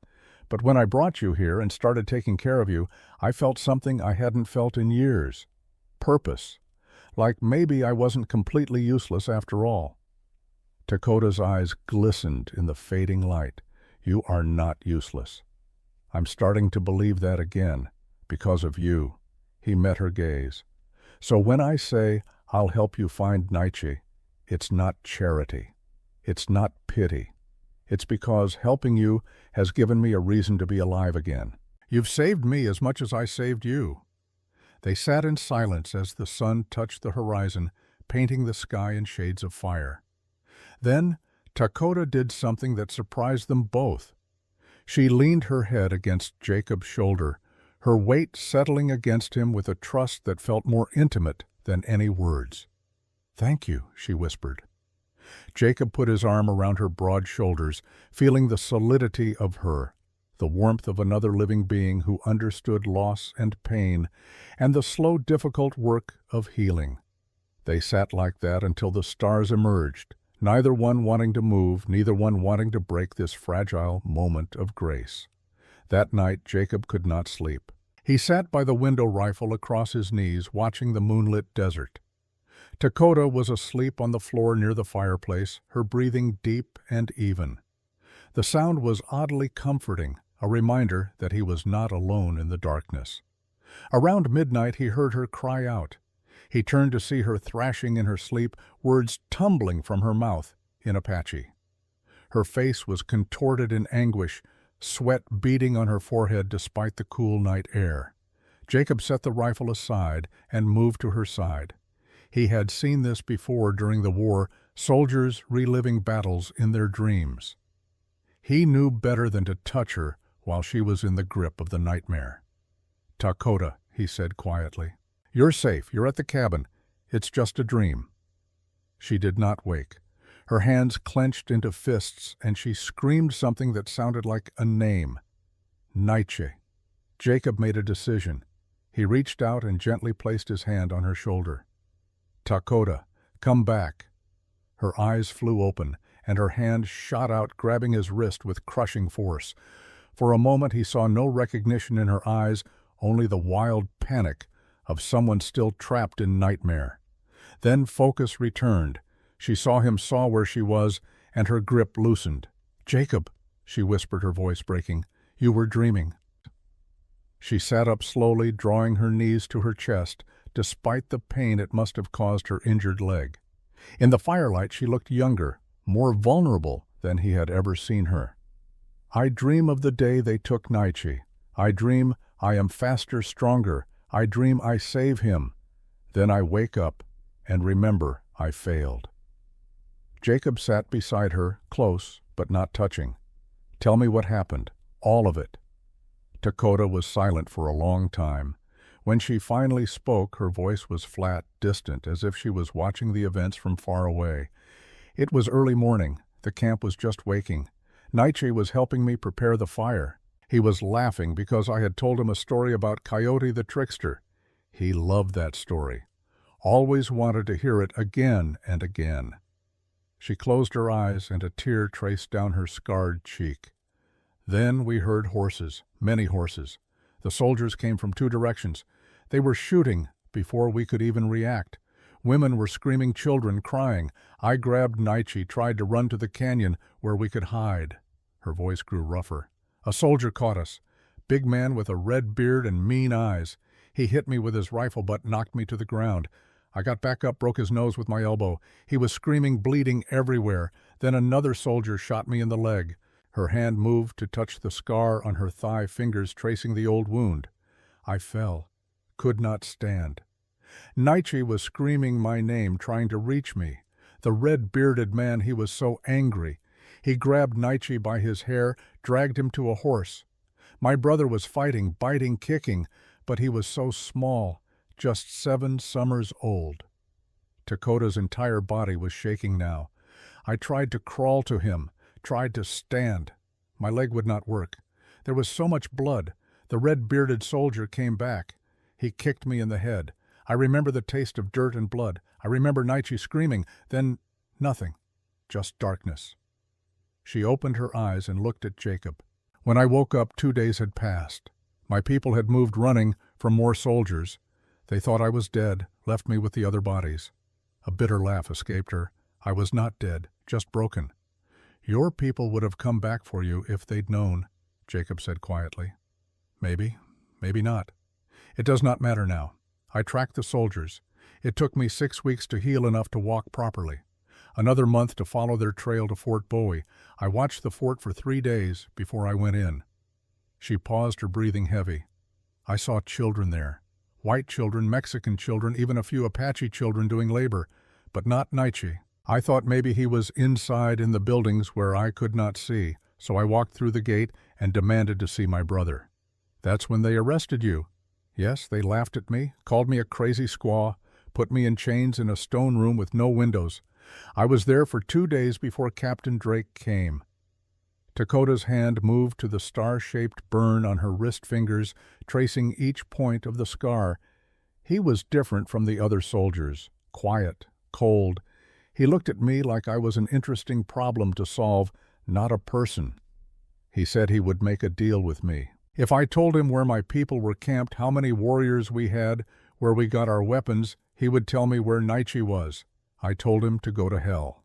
But when I brought you here and started taking care of you, I felt something I hadn't felt in years. Purpose. Like maybe I wasn't completely useless after all." Dakota's eyes glistened in the fading light. "You are not useless. I'm starting to believe that again, because of you." He met her gaze. "So when I say I'll help you find Nietzsche, it's not charity. It's not pity. It's because helping you has given me a reason to be alive again. You've saved me as much as I saved you." They sat in silence as the sun touched the horizon, painting the sky in shades of fire. Then Dakota did something that surprised them both. She leaned her head against Jacob's shoulder, her weight settling against him with a trust that felt more intimate than any words. "Thank you," she whispered. Jacob put his arm around her broad shoulders, feeling the solidity of her, the warmth of another living being who understood loss and pain, and the slow, difficult work of healing. They sat like that until the stars emerged, neither one wanting to move, neither one wanting to break this fragile moment of grace. That night Jacob could not sleep. He sat by the window rifle across his knees, watching the moonlit desert. Dakota was asleep on the floor near the fireplace, her breathing deep and even. The sound was oddly comforting, a reminder that he was not alone in the darkness. Around midnight he heard her cry out. He turned to see her thrashing in her sleep, words tumbling from her mouth in Apache. Her face was contorted in anguish, sweat beading on her forehead despite the cool night air. Jacob set the rifle aside and moved to her side. He had seen this before during the war, soldiers reliving battles in their dreams. He knew better than to touch her while she was in the grip of the nightmare. "Dakota," he said quietly, "you're safe. You're at the cabin. It's just a dream." She did not wake. Her hands clenched into fists, and she screamed something that sounded like a name. "Nietzsche." Jacob made a decision. He reached out and gently placed his hand on her shoulder. "Dakota, come back." Her eyes flew open, and her hand shot out, grabbing his wrist with crushing force. For a moment he saw no recognition in her eyes, only the wild panic of someone still trapped in nightmare. Then focus returned. She saw him saw where she was, and her grip loosened. "Jacob," she whispered, her voice breaking, "you were dreaming." She sat up slowly, drawing her knees to her chest, despite the pain it must have caused her injured leg. In the firelight she looked younger, more vulnerable than he had ever seen her. "I dream of the day they took Naichi. I dream I am faster, stronger. I dream I save him. Then I wake up and remember I failed." Jacob sat beside her, close but not touching. "Tell me what happened, all of it." Dakota was silent for a long time. When she finally spoke, her voice was flat, distant, as if she was watching the events from far away. "It was early morning. The camp was just waking. Naichi was helping me prepare the fire. He was laughing because I had told him a story about Coyote the Trickster. He loved that story. Always wanted to hear it again and again." She closed her eyes, and a tear traced down her scarred cheek. "Then we heard horses, many horses. The soldiers came from 2 directions. They were shooting before we could even react. Women were screaming, children crying. I grabbed Naichi, tried to run to the canyon where we could hide." Her voice grew rougher. "A soldier caught us. Big man with a red beard and mean eyes. He hit me with his rifle butt, knocked me to the ground. I got back up, broke his nose with my elbow. He was screaming, bleeding everywhere. Then another soldier shot me in the leg." Her hand moved to touch the scar on her thigh, fingers tracing the old wound. "I fell. Could not stand. Naichi was screaming my name, trying to reach me. The red-bearded man, he was so angry. He grabbed Naichi by his hair, dragged him to a horse. My brother was fighting, biting, kicking, but he was so small, just 7 summers old." Dakota's entire body was shaking now. "I tried to crawl to him, tried to stand. My leg would not work. There was so much blood. The red-bearded soldier came back. He kicked me in the head. I remember the taste of dirt and blood. I remember Naichi screaming. Then nothing. Just darkness." She opened her eyes and looked at Jacob. "When I woke up, 2 days had passed. My people had moved running from more soldiers. They thought I was dead, left me with the other bodies." A bitter laugh escaped her. "I was not dead, just broken." "Your people would have come back for you if they'd known," Jacob said quietly. "Maybe, maybe not. It does not matter now. I tracked the soldiers. It took me 6 weeks to heal enough to walk properly. Another month to follow their trail to Fort Bowie. I watched the fort for 3 days before I went in." She paused, her breathing heavy. "I saw children there. White children, Mexican children, even a few Apache children doing labor, but not Naichi. I thought maybe he was inside in the buildings where I could not see, so I walked through the gate and demanded to see my brother. That's when they arrested you. Yes, they laughed at me, called me a crazy squaw, put me in chains in a stone room with no windows. I was there for 2 days before Captain Drake came." Dakota's hand moved to the star-shaped burn on her wrist fingers, tracing each point of the scar. He was different from the other soldiers, quiet, cold. He looked at me like I was an interesting problem to solve, not a person. He said he would make a deal with me. If I told him where my people were camped, how many warriors we had, where we got our weapons, he would tell me where Naichi was. I told him to go to hell.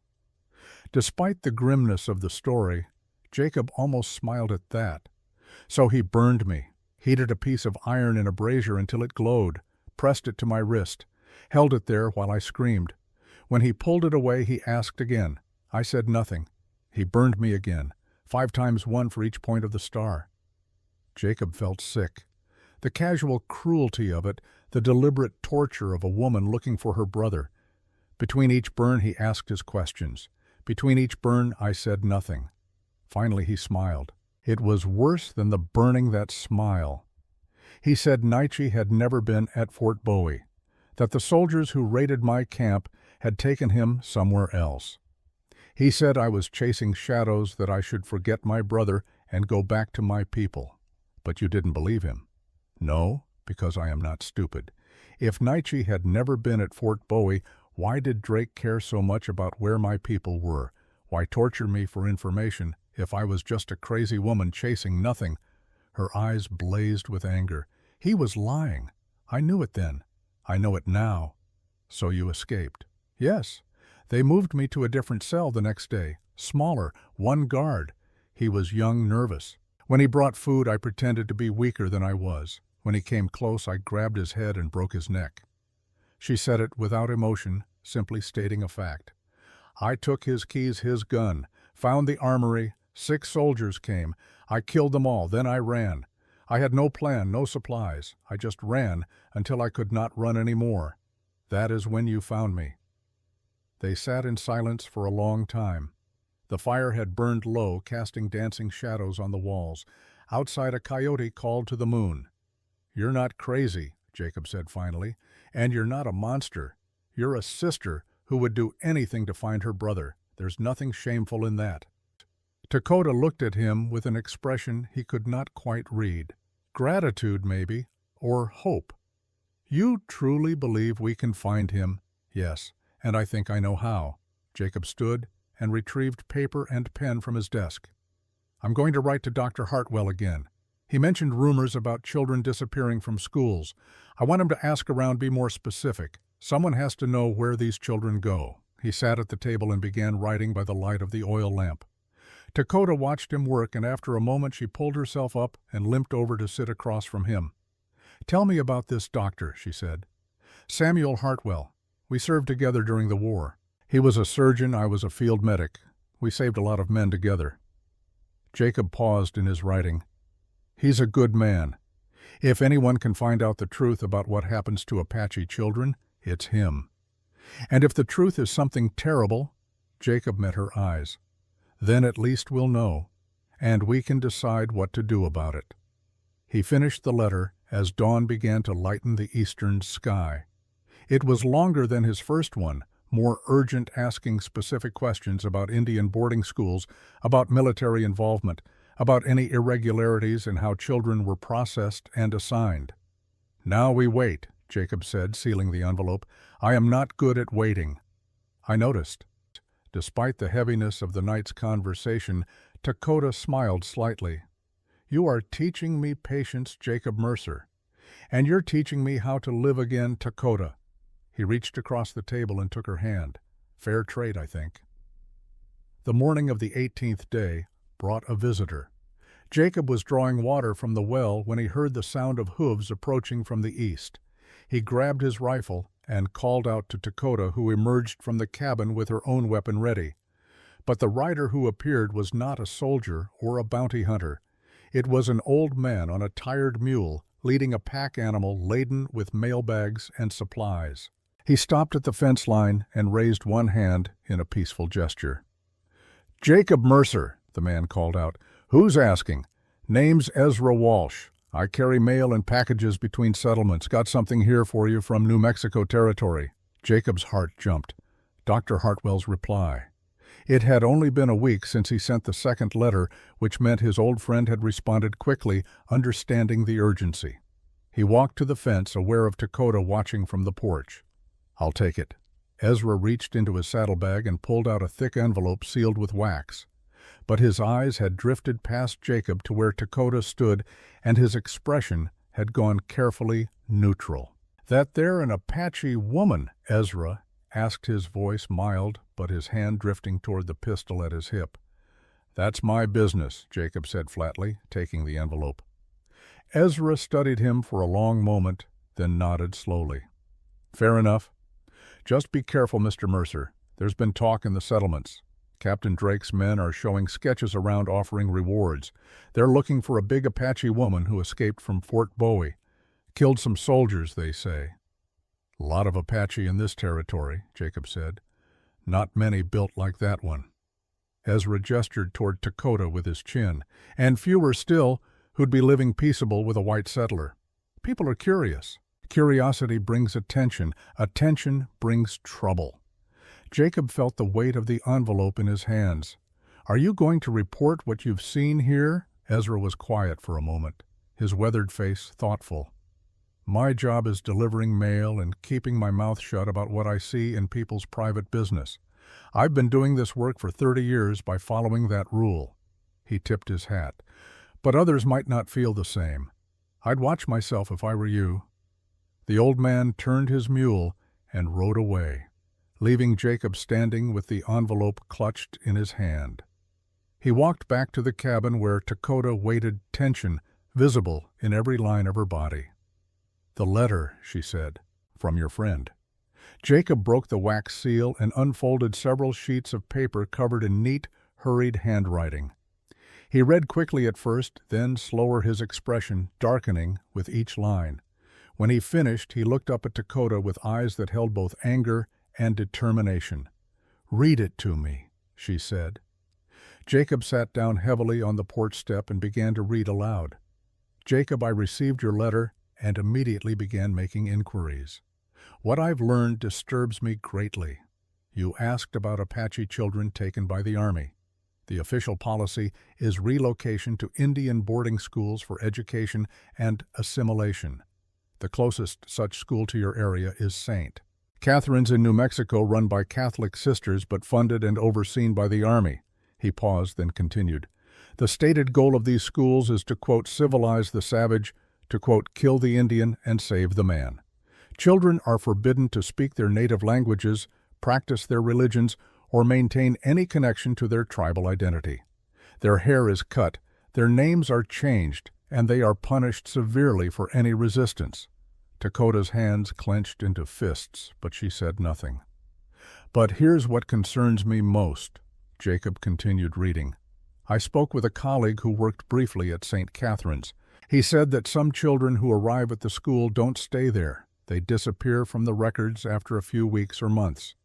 Despite the grimness of the story, Jacob almost smiled at that. So he burned me, heated a piece of iron in a brazier until it glowed, pressed it to my wrist, held it there while I screamed. When he pulled it away, he asked again. I said nothing. He burned me again, 5 times 1 for each point of the star. Jacob felt sick. The casual cruelty of it, the deliberate torture of a woman looking for her brother. Between each burn, he asked his questions. Between each burn, I said nothing. Finally, he smiled. It was worse than the burning, that smile. He said Naichi had never been at Fort Bowie, that the soldiers who raided my camp had taken him somewhere else. He said I was chasing shadows, that I should forget my brother and go back to my people. But you didn't believe him. No, because I am not stupid. If Nietzsche had never been at Fort Bowie, why did Drake care so much about where my people were? Why torture me for information if I was just a crazy woman chasing nothing? Her eyes blazed with anger. He was lying. I knew it then. I know it now. So you escaped? Yes. They moved me to a different cell the next day. Smaller, one guard. He was young, nervous. When he brought food, I pretended to be weaker than I was. When he came close, I grabbed his head and broke his neck. She said it without emotion, simply stating a fact. I took his keys, his gun, found the armory. 6 soldiers came. I killed them all, then I ran. I had no plan, no supplies. I just ran until I could not run any more. That is when you found me. They sat in silence for a long time. The fire had burned low, casting dancing shadows on the walls. Outside, a coyote called to the moon. "You're not crazy," Jacob said finally, "and you're not a monster. You're a sister who would do anything to find her brother. There's nothing shameful in that." Dakota looked at him with an expression he could not quite read. Gratitude, maybe, or hope. "You truly believe we can find him?" "Yes, and I think I know how." Jacob stood and retrieved paper and pen from his desk. "I'm going to write to Dr. Hartwell again. He mentioned rumors about children disappearing from schools. I want him to ask around, be more specific. Someone has to know where these children go." He sat at the table and began writing by the light of the oil lamp. Dakota watched him work, and after a moment she pulled herself up and limped over to sit across from him. "Tell me about this doctor," she said. "Samuel Hartwell. We served together during the war. He was a surgeon, I was a field medic. We saved a lot of men together." Jacob paused in his writing. "He's a good man. If anyone can find out the truth about what happens to Apache children, it's him. And if the truth is something terrible," Jacob met her eyes, "then at least we'll know, and we can decide what to do about it." He finished the letter as dawn began to lighten the eastern sky. It was longer than his first one, more urgent, asking specific questions about Indian boarding schools, about military involvement, about any irregularities in how children were processed and assigned. "Now we wait," Jacob said, sealing the envelope. "I am not good at waiting." I noticed. Despite the heaviness of the night's conversation, Dakota smiled slightly. "You are teaching me patience, Jacob Mercer. And you're teaching me how to live again, Dakota." He reached across the table and took her hand. "Fair trade, I think." The morning of the 18th day brought a visitor. Jacob was drawing water from the well when he heard the sound of hooves approaching from the east. He grabbed his rifle and called out to Dakota, who emerged from the cabin with her own weapon ready. But the rider who appeared was not a soldier or a bounty hunter. It was an old man on a tired mule, leading a pack animal laden with mail bags and supplies. He stopped at the fence line and raised one hand in a peaceful gesture. "Jacob Mercer," the man called out. "Who's asking?" "Name's Ezra Walsh. I carry mail and packages between settlements. Got something here for you from New Mexico Territory." Jacob's heart jumped. Dr. Hartwell's reply. It had only been a week since he sent the second letter, which meant his old friend had responded quickly, understanding the urgency. He walked to the fence, aware of Dakota watching from the porch. "I'll take it." Ezra reached into his saddlebag and pulled out a thick envelope sealed with wax. But his eyes had drifted past Jacob to where Dakota stood, and his expression had gone carefully neutral. "That there an Apache woman, Ezra?" asked, his voice mild, but his hand drifting toward the pistol at his hip. "That's my business," Jacob said flatly, taking the envelope. Ezra studied him for a long moment, then nodded slowly. "Fair enough. Just be careful, Mr. Mercer. There's been talk in the settlements. Captain Drake's men are showing sketches around offering rewards. They're looking for a big Apache woman who escaped from Fort Bowie. Killed some soldiers, they say." "A lot of Apache in this territory," Jacob said. "Not many built like that one." Ezra gestured toward Dakota with his chin. "And fewer still who'd be living peaceable with a white settler. People are curious. Curiosity brings attention. Attention brings trouble." Jacob felt the weight of the envelope in his hands. "Are you going to report what you've seen here?" Ezra was quiet for a moment. his weathered face thoughtful. "My job is delivering mail and keeping my mouth shut about what I see in people's private business. I've been doing this work for 30 years by following that rule." He tipped his hat. "But others might not feel the same. I'd watch myself if I were you." The old man turned his mule and rode away, leaving Jacob standing with the envelope clutched in his hand. He walked back to the cabin where Dakota waited, tension visible in every line of her body. "The letter," she said, "from your friend." Jacob broke the wax seal and unfolded several sheets of paper covered in neat, hurried handwriting. He read quickly at first, then slower, his expression darkening with each line. When he finished, he looked up at Dakota with eyes that held both anger and determination. "Read it to me," she said. Jacob sat down heavily on the porch step and began to read aloud. "Jacob, I received your letter and immediately began making inquiries. What I've learned disturbs me greatly. You asked about Apache children taken by the Army. The official policy is relocation to Indian boarding schools for education and assimilation. The closest such school to your area is St. Catherine's in New Mexico, run by Catholic sisters but funded and overseen by the Army." He paused, then continued. "The stated goal of these schools is to, quote, civilize the savage, to, quote, kill the Indian and save the man. Children are forbidden to speak their native languages, practice their religions, or maintain any connection to their tribal identity. Their hair is cut, their names are changed, and they are punished severely for any resistance." Dakota's hands clenched into fists, but she said nothing. "But here's what concerns me most," Jacob continued reading. "I spoke with a colleague who worked briefly at St. Catherine's. He said that some children who arrive at the school don't stay there. They disappear from the records after a few weeks or months.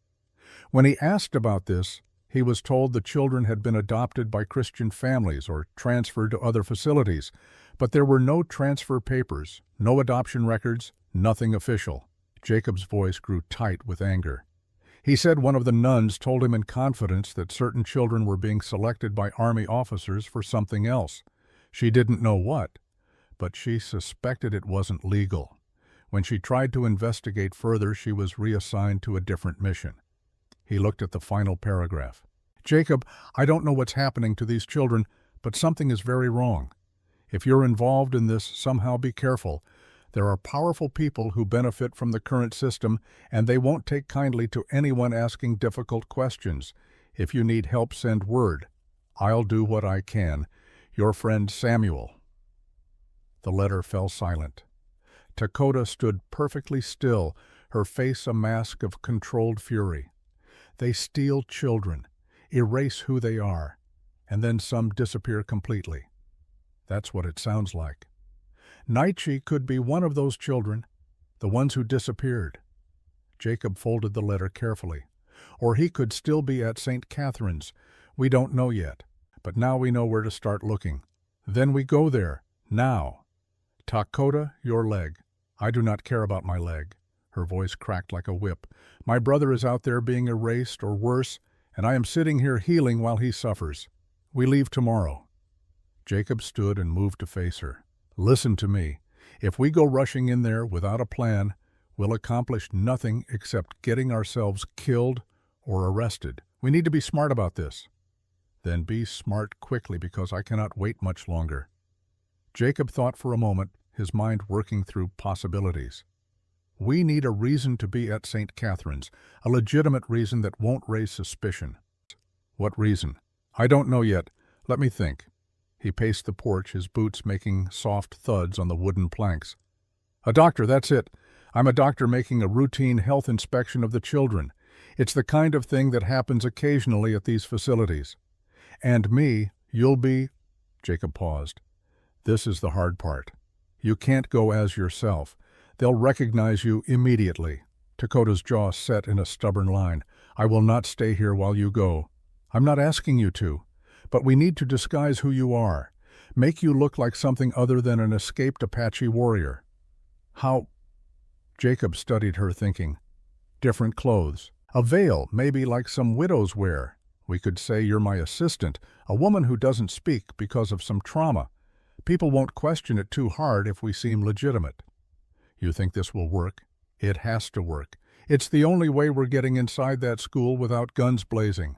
When he asked about this, he was told the children had been adopted by Christian families or transferred to other facilities, but there were no transfer papers, no adoption records, nothing official." Jacob's voice grew tight with anger. He said one of the nuns told him in confidence that certain children were being selected by Army officers for something else. She didn't know what, but she suspected it wasn't legal. When she tried to investigate further, she was reassigned to a different mission. He looked at the final paragraph. "Jacob, I don't know what's happening to these children, but something is very wrong. If you're involved in this, somehow be careful. There are powerful people who benefit from the current system, and they won't take kindly to anyone asking difficult questions. If you need help, send word. I'll do what I can. Your friend Samuel." The letter fell silent. Dakota stood perfectly still, her face a mask of controlled fury. They steal children, erase who they are, and then some disappear completely. That's what it sounds like. Nietzsche could be one of those children, the ones who disappeared. Jacob folded the letter carefully. Or he could still be at St. Catherine's. We don't know yet, but now we know where to start looking. Then we go there, now. "Dakota, your leg. I do not care about my leg." Her voice cracked like a whip. "My brother is out there being erased or worse, and I am sitting here healing while he suffers. We leave tomorrow." Jacob stood and moved to face her. "Listen to me. If we go rushing in there without a plan, we'll accomplish nothing except getting ourselves killed or arrested. We need to be smart about this." "Then be smart quickly, because I cannot wait much longer." Jacob thought for a moment, his mind working through possibilities. "We need a reason to be at St. Catherine's, a legitimate reason that won't raise suspicion." "What reason?" "I don't know yet. Let me think." He paced the porch, his boots making soft thuds on the wooden planks. "A doctor, that's it. I'm a doctor making a routine health inspection of the children. It's the kind of thing that happens occasionally at these facilities. And me, you'll be—" Jacob paused. "This is the hard part. You can't go as yourself. They'll recognize you immediately." Dakota's jaw set in a stubborn line. "I will not stay here while you go. I'm not asking you to. But we need to disguise who you are. Make you look like something other than an escaped Apache warrior." "How?" Jacob studied her, thinking. "Different clothes. A veil, maybe like some widows wear. We could say you're my assistant, a woman who doesn't speak because of some trauma. People won't question it too hard if we seem legitimate. You think this will work? It has to work. It's the only way we're getting inside that school without guns blazing."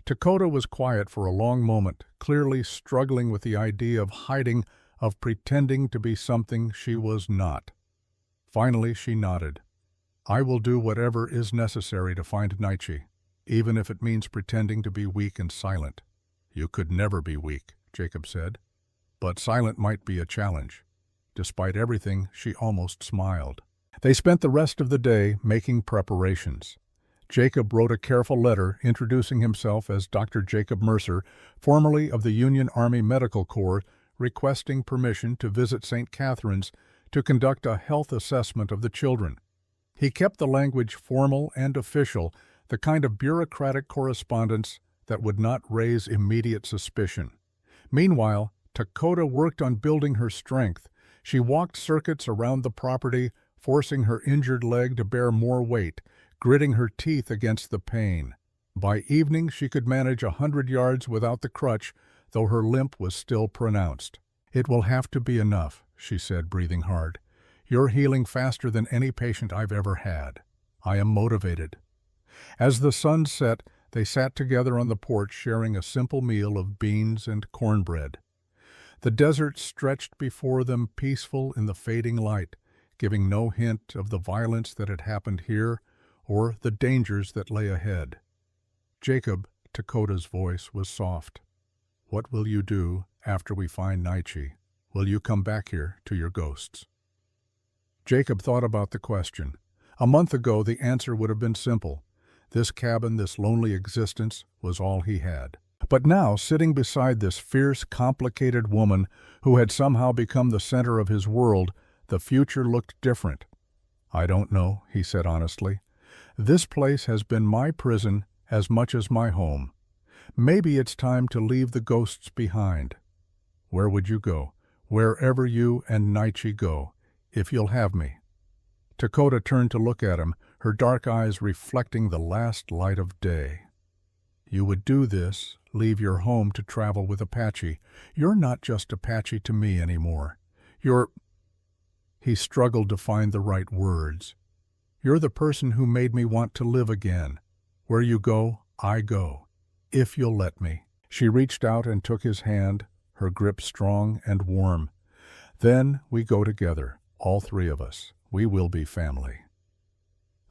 Dakota was quiet for a long moment, clearly struggling with the idea of hiding, of pretending to be something she was not. Finally, she nodded. "I will do whatever is necessary to find Naichi, even if it means pretending to be weak and silent." "You could never be weak," Jacob said. "But silent might be a challenge." Despite everything, she almost smiled. They spent the rest of the day making preparations. Jacob wrote a careful letter introducing himself as Dr. Jacob Mercer, formerly of the Union Army Medical Corps, requesting permission to visit St. Catherine's to conduct a health assessment of the children. He kept the language formal and official, the kind of bureaucratic correspondence that would not raise immediate suspicion. Meanwhile, Dakota worked on building her strength. She walked circuits around the property, forcing her injured leg to bear more weight, gritting her teeth against the pain. By evening she could manage 100 yards without the crutch, though her limp was still pronounced. "It will have to be enough," she said, breathing hard. "You're healing faster than any patient I've ever had. I am motivated." As the sun set, they sat together on the porch sharing a simple meal of beans and cornbread. The desert stretched before them peaceful in the fading light, giving no hint of the violence that had happened here or the dangers that lay ahead. "Jacob," Dakota's voice was soft. "What will you do after we find Naichi? Will you come back here to your ghosts?" Jacob thought about the question. A month ago the answer would have been simple. This cabin, this lonely existence, was all he had. But now, sitting beside this fierce, complicated woman who had somehow become the center of his world, the future looked different. "I don't know," he said honestly. "This place has been my prison as much as my home. Maybe it's time to leave the ghosts behind." "Where would you go?" "Wherever you and Naichi go, if you'll have me." Dakota turned to look at him, her dark eyes reflecting the last light of day. "You would do this, leave your home to travel with Apache. You're not just Apache to me anymore. You're—" He struggled to find the right words. "You're the person who made me want to live again. Where you go, I go. If you'll let me." She reached out and took his hand, her grip strong and warm. "Then we go together, all three of us. We will be family."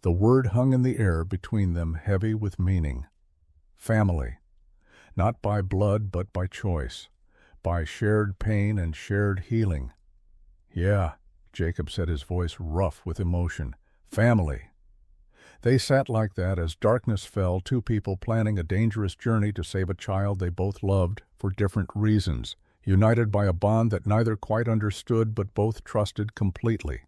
The word hung in the air between them, heavy with meaning. Family. Not by blood, but by choice. By shared pain and shared healing. "Yeah," Jacob said, his voice rough with emotion. "Family." They sat like that as darkness fell, two people planning a dangerous journey to save a child they both loved for different reasons, united by a bond that neither quite understood but both trusted completely.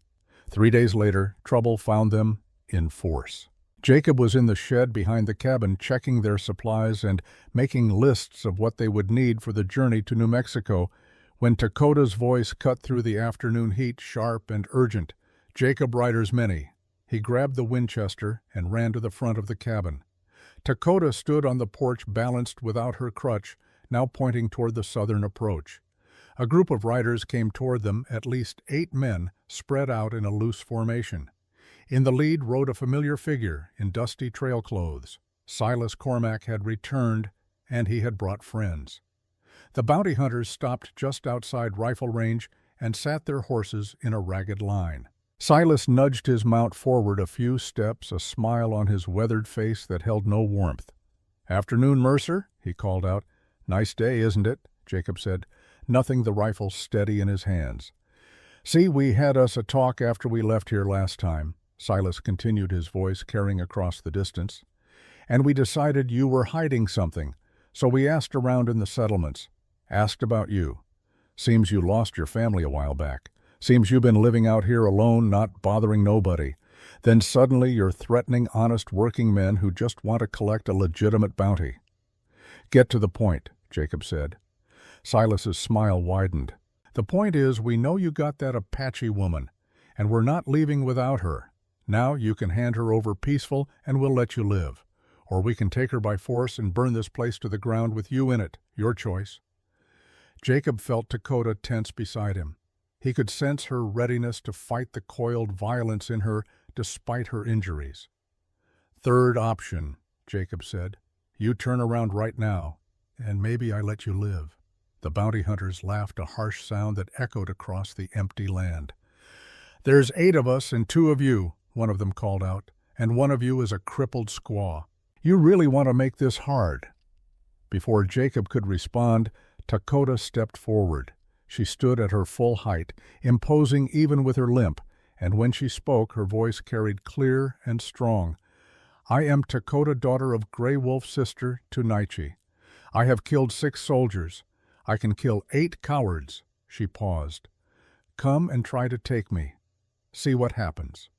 3 days later, trouble found them in force. Jacob was in the shed behind the cabin checking their supplies and making lists of what they would need for the journey to New Mexico when Dakota's voice cut through the afternoon heat, sharp and urgent. "Jacob Ryder's many." He grabbed the Winchester and ran to the front of the cabin. Dakota stood on the porch balanced without her crutch, now pointing toward the southern approach. A group of riders came toward them, at least 8 men, spread out in a loose formation. In the lead rode a familiar figure in dusty trail clothes. Silas Cormac had returned, and he had brought friends. The bounty hunters stopped just outside rifle range and sat their horses in a ragged line. Silas nudged his mount forward a few steps, a smile on his weathered face that held no warmth. "Afternoon, Mercer," he called out. "Nice day, isn't it?" Jacob said, nothing the rifle steady in his hands. "See, we had us a talk after we left here last time," Silas continued, his voice carrying across the distance. "And we decided you were hiding something, so we asked around in the settlements. Asked about you. Seems you lost your family a while back. Seems you've been living out here alone, not bothering nobody. Then suddenly you're threatening honest working men who just want to collect a legitimate bounty." "Get to the point," Jacob said. Silas's smile widened. "The point is, we know you got that Apache woman, and we're not leaving without her. Now you can hand her over peaceful and we'll let you live. Or we can take her by force and burn this place to the ground with you in it. Your choice." Jacob felt Dakota tense beside him. He could sense her readiness to fight the coiled violence in her despite her injuries. "Third option," Jacob said. "You turn around right now, and maybe I let you live." The bounty hunters laughed, a harsh sound that echoed across the empty land. "There's 8 of us and 2 of you," one of them called out, "and one of you is a crippled squaw. You really want to make this hard?" Before Jacob could respond, Dakota stepped forward. She stood at her full height, imposing even with her limp, and when she spoke, her voice carried clear and strong. "I am Dakota, daughter of Grey Wolf's sister, Tunaichi. I have killed 6 soldiers. I can kill 8 cowards." She paused. "Come and try to take me. See what happens."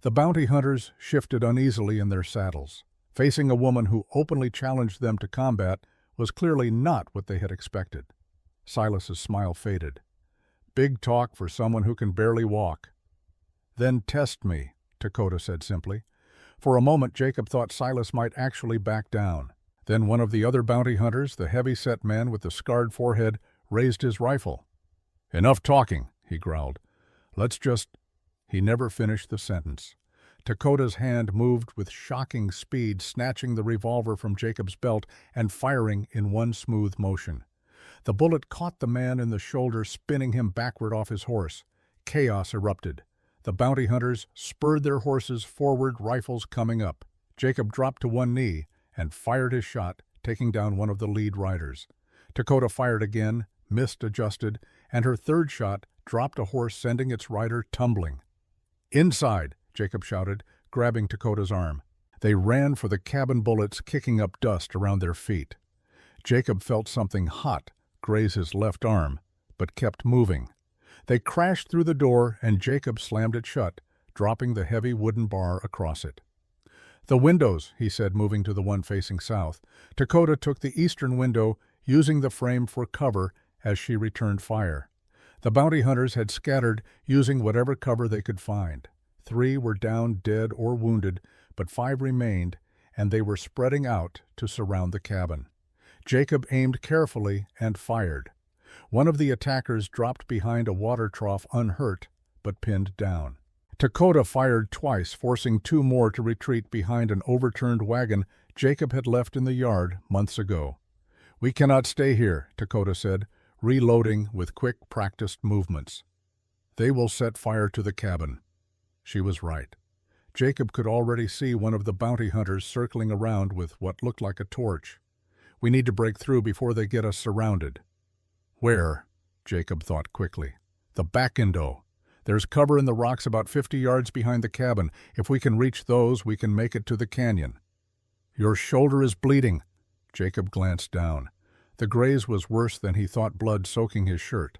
The bounty hunters shifted uneasily in their saddles. Facing a woman who openly challenged them to combat was clearly not what they had expected. Silas's smile faded. "Big talk for someone who can barely walk." "Then test me," Dakota said simply. For a moment Jacob thought Silas might actually back down. Then one of the other bounty hunters, the heavy-set man with the scarred forehead, raised his rifle. "Enough talking," he growled. "Let's just—" He never finished the sentence. Dakota's hand moved with shocking speed, snatching the revolver from Jacob's belt and firing in one smooth motion. The bullet caught the man in the shoulder, spinning him backward off his horse. Chaos erupted. The bounty hunters spurred their horses forward, rifles coming up. Jacob dropped to one knee and fired his shot, taking down one of the lead riders. Dakota fired again, missed, adjusted, and her third shot dropped a horse, sending its rider tumbling. "Inside!" Jacob shouted, grabbing Dakota's arm. They ran for the cabin, bullets kicking up dust around their feet. Jacob felt something hot graze his left arm, but kept moving. They crashed through the door, and Jacob slammed it shut, dropping the heavy wooden bar across it. "The windows," he said, moving to the one facing south. Dakota took the eastern window, using the frame for cover as she returned fire. The bounty hunters had scattered, using whatever cover they could find. 3 were down, dead or wounded, but 5 remained, and they were spreading out to surround the cabin. Jacob aimed carefully and fired. One of the attackers dropped behind a water trough unhurt, but pinned down. Dakota fired twice, forcing 2 more to retreat behind an overturned wagon Jacob had left in the yard months ago. "We cannot stay here," Dakota said, reloading with quick, practiced movements. "They will set fire to the cabin." She was right. Jacob could already see one of the bounty hunters circling around with what looked like a torch. "We need to break through before they get us surrounded." "Where?" Jacob thought quickly. "The back window. There's cover in the rocks about 50 yards behind the cabin. If we can reach those, we can make it to the canyon." "Your shoulder is bleeding." Jacob glanced down. The graze was worse than he thought, blood soaking his shirt.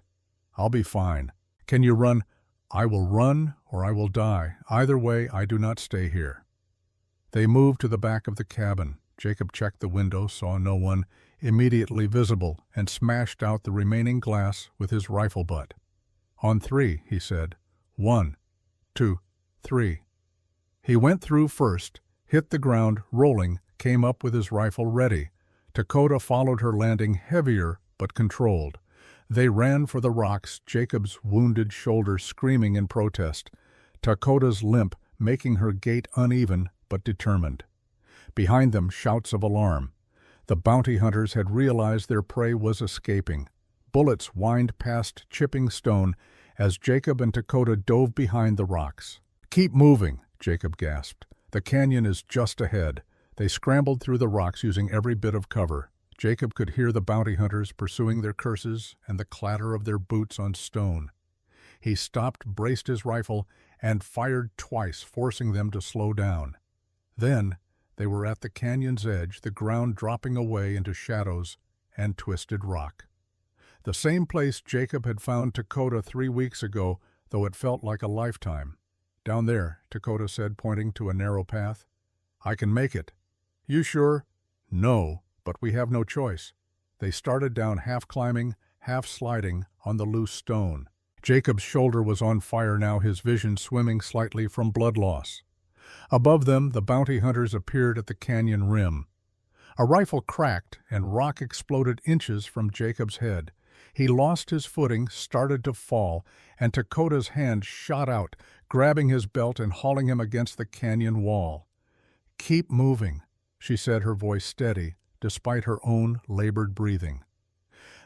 "I'll be fine. Can you run?" "I will run or I will die. Either way, I do not stay here." They moved to the back of the cabin. Jacob checked the window, saw no one immediately visible, and smashed out the remaining glass with his rifle butt. "On 3, he said. 1, 2, 3. He went through first, hit the ground, rolling, came up with his rifle ready. Dakota followed her, landing heavier but controlled. They ran for the rocks, Jacob's wounded shoulder screaming in protest, Dakota's limp making her gait uneven but determined. Behind them, shouts of alarm. The bounty hunters had realized their prey was escaping. Bullets whined past chipping stone as Jacob and Dakota dove behind the rocks. "Keep moving," Jacob gasped. "The canyon is just ahead." They scrambled through the rocks, using every bit of cover. Jacob could hear the bounty hunters pursuing their curses and the clatter of their boots on stone. He stopped, braced his rifle, and fired twice, forcing them to slow down. Then they were at the canyon's edge, the ground dropping away into shadows and twisted rock. The same place Jacob had found Dakota 3 weeks ago, though it felt like a lifetime. "Down there," Dakota said, pointing to a narrow path. "I can make it." "You sure?" "No, but we have no choice." They started down, half climbing, half sliding on the loose stone. Jacob's shoulder was on fire now, his vision swimming slightly from blood loss. Above them, the bounty hunters appeared at the canyon rim. A rifle cracked and rock exploded inches from Jacob's head. He lost his footing, started to fall, and Dakota's hand shot out, grabbing his belt and hauling him against the canyon wall. "Keep moving," she said, her voice steady, despite her own labored breathing.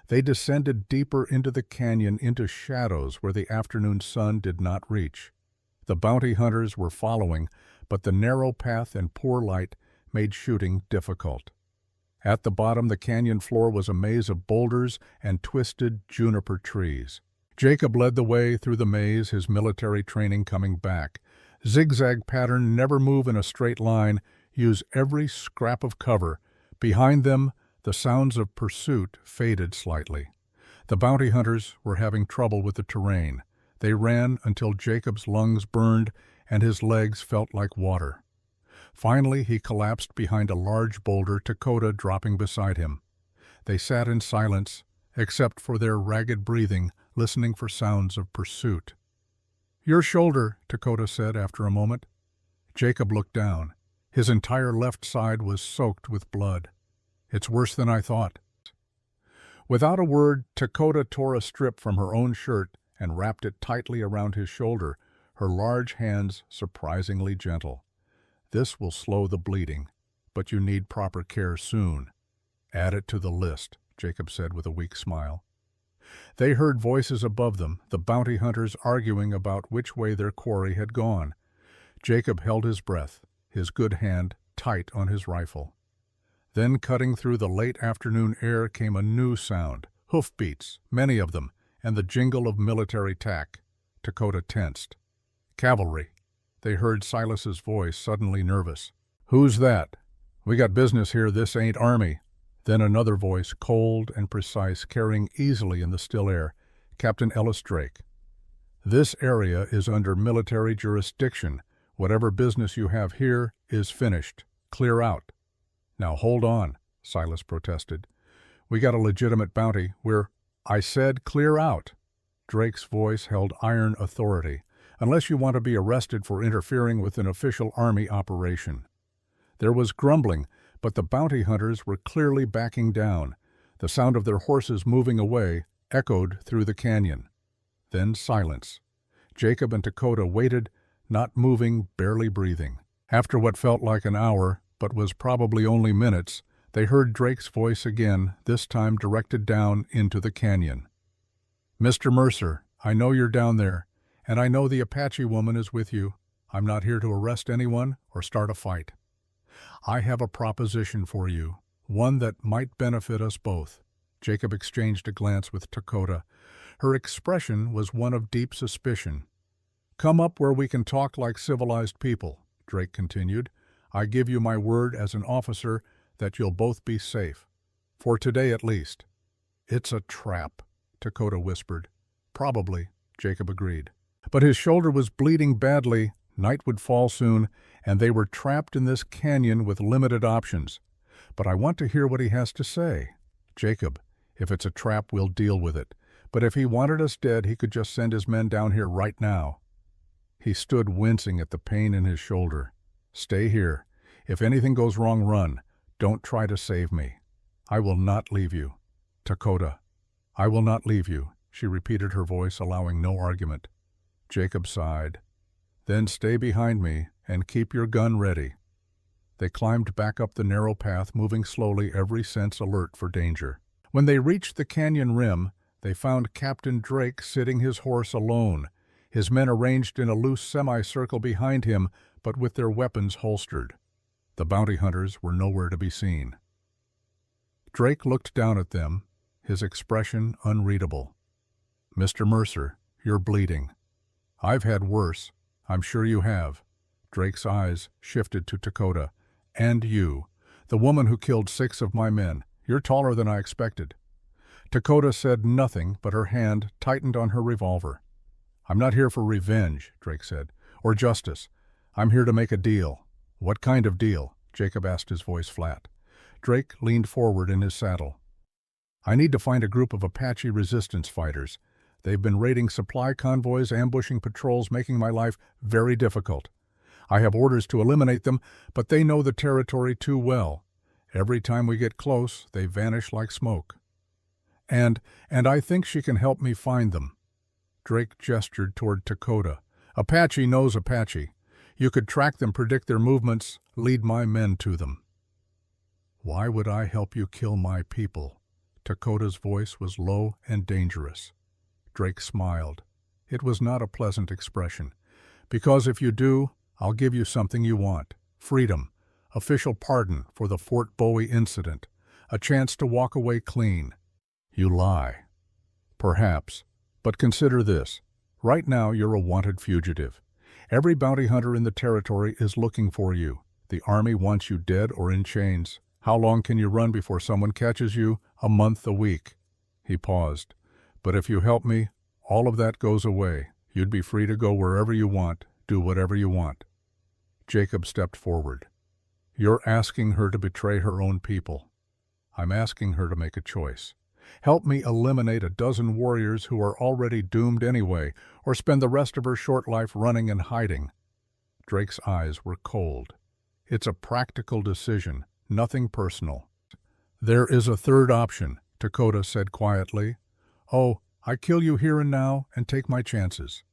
They descended deeper into the canyon, into shadows where the afternoon sun did not reach. The bounty hunters were following, but the narrow path and poor light made shooting difficult. At the bottom, the canyon floor was a maze of boulders and twisted juniper trees. Jacob led the way through the maze, his military training coming back. Zigzag pattern, never move in a straight line, use every scrap of cover. Behind them, the sounds of pursuit faded slightly. The bounty hunters were having trouble with the terrain. They ran until Jacob's lungs burned and his legs felt like water. Finally, he collapsed behind a large boulder, Dakota dropping beside him. They sat in silence, except for their ragged breathing, listening for sounds of pursuit. "Your shoulder," Dakota said after a moment. Jacob looked down. His entire left side was soaked with blood. "It's worse than I thought." Without a word, Dakota tore a strip from her own shirt and wrapped it tightly around his shoulder, her large hands surprisingly gentle. "This will slow the bleeding, but you need proper care soon." "Add it to the list," Jacob said with a weak smile. They heard voices above them, the bounty hunters arguing about which way their quarry had gone. Jacob held his breath, his good hand tight on his rifle. Then, cutting through the late afternoon air, came a new sound, hoofbeats, many of them, and the jingle of military tack. Dakota tensed. "Cavalry." They heard Silas's voice, suddenly nervous. "Who's that? We got business here, this ain't army." Then another voice, cold and precise, carrying easily in the still air. "Captain Ellis Drake. This area is under military jurisdiction. Whatever business you have here is finished. Clear out." "Now hold on," Silas protested. "We got a legitimate bounty. I said clear out." Drake's voice held iron authority. "Unless you want to be arrested for interfering with an official army operation." There was grumbling, but the bounty hunters were clearly backing down. The sound of their horses moving away echoed through the canyon. Then silence. Jacob and Dakota waited, not moving, barely breathing. After what felt like an hour, but was probably only minutes, they heard Drake's voice again, this time directed down into the canyon. "Mr. Mercer, I know you're down there, and I know the Apache woman is with you. I'm not here to arrest anyone or start a fight. I have a proposition for you, one that might benefit us both." Jacob exchanged a glance with Dakota. Her expression was one of deep suspicion. "Come up where we can talk like civilized people," Drake continued. "I give you my word as an officer that you'll both be safe. For today at least." "It's a trap," Dakota whispered. "Probably," Jacob agreed. But his shoulder was bleeding badly, night would fall soon, and they were trapped in this canyon with limited options. "But I want to hear what he has to say." "Jacob, if it's a trap, we'll deal with it. But if he wanted us dead, he could just send his men down here right now." He stood wincing at the pain in his shoulder. "Stay here. If anything goes wrong, run. Don't try to save me. I will not leave you." "Dakota, I will not leave you," she repeated, her voice allowing no argument. Jacob sighed. "Then stay behind me and keep your gun ready." They climbed back up the narrow path, moving slowly, every sense alert for danger. When they reached the canyon rim, they found Captain Drake sitting his horse alone, his men arranged in a loose semicircle behind him, but with their weapons holstered. The bounty hunters were nowhere to be seen. Drake looked down at them, his expression unreadable. "Mr. Mercer, you're bleeding." "I've had worse. I'm sure you have." Drake's eyes shifted to Dakota. "And you, the woman who killed 6 of my men. You're taller than I expected." Dakota said nothing, but her hand tightened on her revolver. "I'm not here for revenge," Drake said, "or justice. I'm here to make a deal." "What kind of deal?" Jacob asked, his voice flat. Drake leaned forward in his saddle. "I need to find a group of Apache resistance fighters. They've been raiding supply convoys, ambushing patrols, making my life very difficult. I have orders to eliminate them, but they know the territory too well. Every time we get close, they vanish like smoke." And I think she can help me find them." Drake gestured toward Dakota. "Apache knows Apache. You could track them, predict their movements, lead my men to them." "Why would I help you kill my people?" Dakota's voice was low and dangerous. Drake smiled. It was not a pleasant expression. "Because if you do, I'll give you something you want. Freedom, official pardon for the Fort Bowie incident, a chance to walk away clean." "You lie." "Perhaps. But consider this. Right now you're a wanted fugitive. Every bounty hunter in the territory is looking for you. The army wants you dead or in chains. How long can you run before someone catches you? A month, a week." He paused. "But if you help me, all of that goes away. You'd be free to go wherever you want, do whatever you want." Jacob stepped forward. "You're asking her to betray her own people. I'm asking her to make a choice. Help me eliminate a dozen warriors who are already doomed anyway, or spend the rest of her short life running and hiding." Drake's eyes were cold. "It's a practical decision, nothing personal." "There is a third option," Dakota said quietly. "Oh, I kill you here and now and take my chances."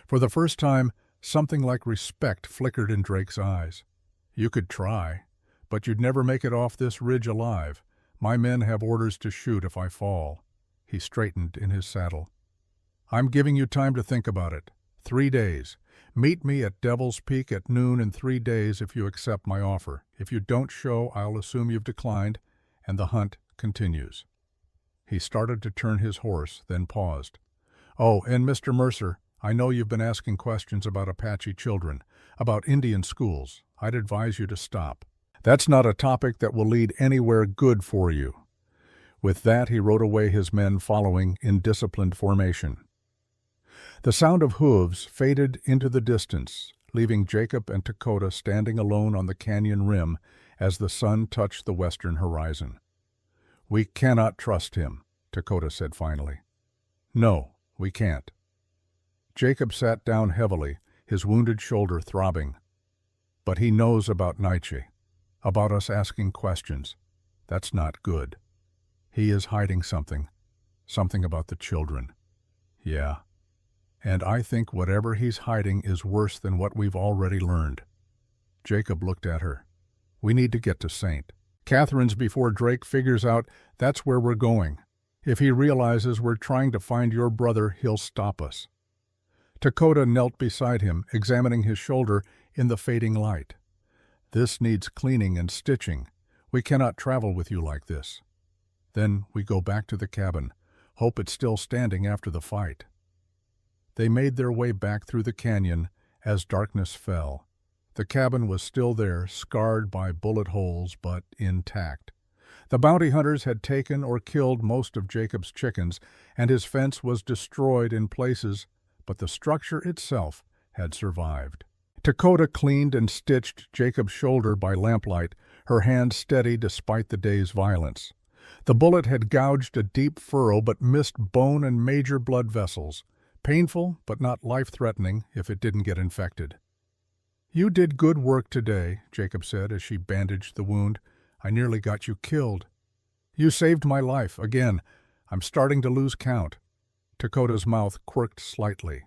For the first time, something like respect flickered in Drake's eyes. "You could try, but you'd never make it off this ridge alive. My men have orders to shoot if I fall." He straightened in his saddle. "I'm giving you time to think about it. 3 days. Meet me at Devil's Peak at noon in 3 days if you accept my offer. If you don't show, I'll assume you've declined, and the hunt continues." He started to turn his horse, then paused. "Oh, and Mr. Mercer, I know you've been asking questions about Apache children, about Indian schools. I'd advise you to stop. That's not a topic that will lead anywhere good for you." With that, he rode away, his men following in disciplined formation. The sound of hooves faded into the distance, leaving Jacob and Dakota standing alone on the canyon rim as the sun touched the western horizon. "We cannot trust him," Dakota said finally. "No, we can't." Jacob sat down heavily, his wounded shoulder throbbing. "But he knows about Nietzsche, about us asking questions. That's not good. He is hiding something about the children." "Yeah. And I think whatever he's hiding is worse than what we've already learned." Jacob looked at her. "We need to get to St. Catherine's before Drake figures out that's where we're going. If he realizes we're trying to find your brother, he'll stop us." Dakota knelt beside him, examining his shoulder in the fading light. "This needs cleaning and stitching. We cannot travel with you like this." Then we go back to the cabin. Hope it's still standing after the fight. They made their way back through the canyon as darkness fell. The cabin was still there, scarred by bullet holes, but intact. The bounty hunters had taken or killed most of Jacob's chickens, and his fence was destroyed in places, but the structure itself had survived. Dakota cleaned and stitched Jacob's shoulder by lamplight, her hand steady despite the day's violence. The bullet had gouged a deep furrow but missed bone and major blood vessels. Painful, but not life-threatening if it didn't get infected. "You did good work today," Jacob said as she bandaged the wound. "I nearly got you killed." "You saved my life, again. I'm starting to lose count." Dakota's mouth quirked slightly.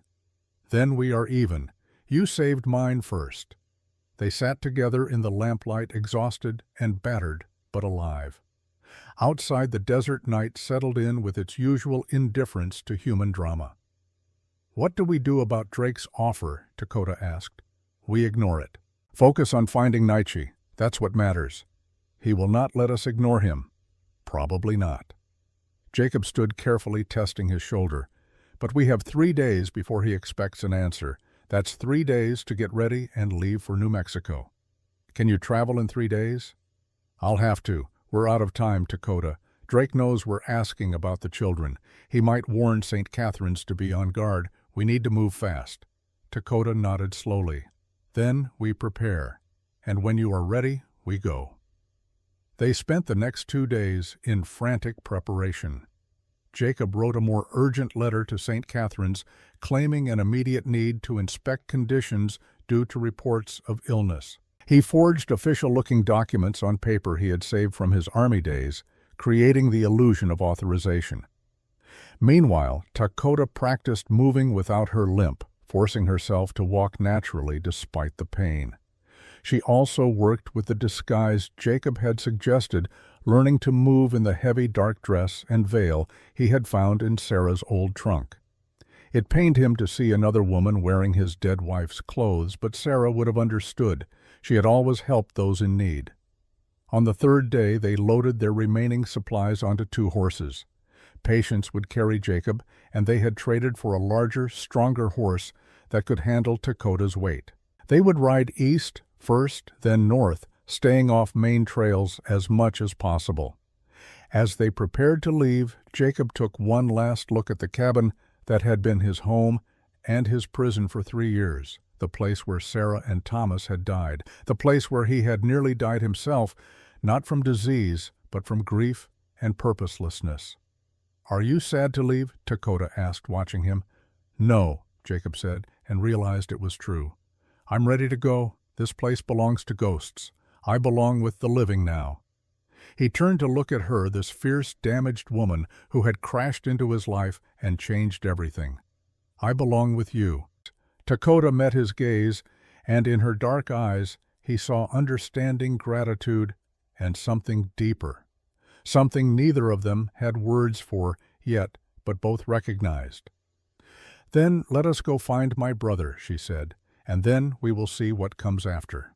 "Then we are even. You saved mine first." They sat together in the lamplight, exhausted and battered, but alive. Outside, the desert night settled in with its usual indifference to human drama. "What do we do about Drake's offer?" Dakota asked. "We ignore it. Focus on finding Nietzsche. That's what matters." "He will not let us ignore him." "Probably not." Jacob stood carefully testing his shoulder. "But we have 3 days before he expects an answer. That's 3 days to get ready and leave for New Mexico. Can you travel in 3 days?" "I'll have to. We're out of time, Dakota. Drake knows we're asking about the children. He might warn St. Catherine's to be on guard. We need to move fast." Dakota nodded slowly. "Then we prepare. And when you are ready, we go." They spent the next 2 days in frantic preparation. Jacob wrote a more urgent letter to St. Catherine's, claiming an immediate need to inspect conditions due to reports of illness. He forged official-looking documents on paper he had saved from his army days, creating the illusion of authorization. Meanwhile, Dakota practiced moving without her limp, forcing herself to walk naturally despite the pain. She also worked with the disguise Jacob had suggested, learning to move in the heavy dark dress and veil he had found in Sarah's old trunk. It pained him to see another woman wearing his dead wife's clothes, but Sarah would have understood. She had always helped those in need. On the third day, they loaded their remaining supplies onto 2 horses. Patience would carry Jacob, and they had traded for a larger, stronger horse that could handle Dakota's weight. They would ride east first, then north, staying off main trails as much as possible. As they prepared to leave, Jacob took one last look at the cabin that had been his home and his prison for 3 years, the place where Sarah and Thomas had died, the place where he had nearly died himself, not from disease, but from grief and purposelessness. "Are you sad to leave?" Dakota asked, watching him. "No," Jacob said, and realized it was true. "I'm ready to go. This place belongs to ghosts. I belong with the living now." He turned to look at her, this fierce, damaged woman who had crashed into his life and changed everything. "I belong with you." Dakota met his gaze, and in her dark eyes he saw understanding, gratitude, and something deeper. Something neither of them had words for yet, but both recognized. "Then let us go find my brother," she said, "and then we will see what comes after."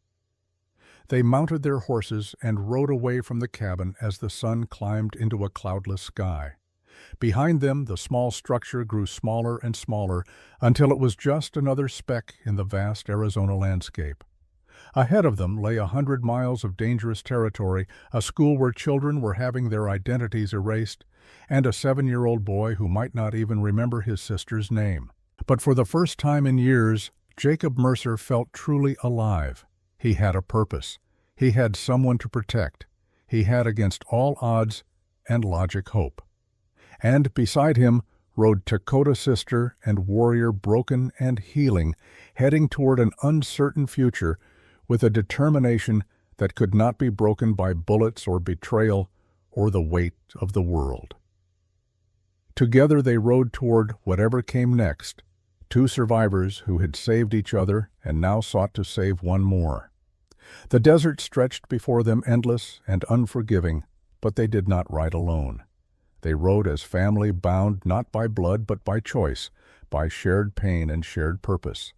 They mounted their horses and rode away from the cabin as the sun climbed into a cloudless sky. Behind them, the small structure grew smaller and smaller until it was just another speck in the vast Arizona landscape. Ahead of them lay 100 miles of dangerous territory, a school where children were having their identities erased, and a 7-year-old boy who might not even remember his sister's name. But for the first time in years, Jacob Mercer felt truly alive. He had a purpose. He had someone to protect. He had, against all odds and logic, hope. And beside him rode Dakota's sister and warrior, broken and healing, heading toward an uncertain future with a determination that could not be broken by bullets or betrayal or the weight of the world. Together they rode toward whatever came next, 2 survivors who had saved each other and now sought to save one more. The desert stretched before them, endless and unforgiving, but they did not ride alone. They rode as family, bound not by blood but by choice, by shared pain and shared purpose.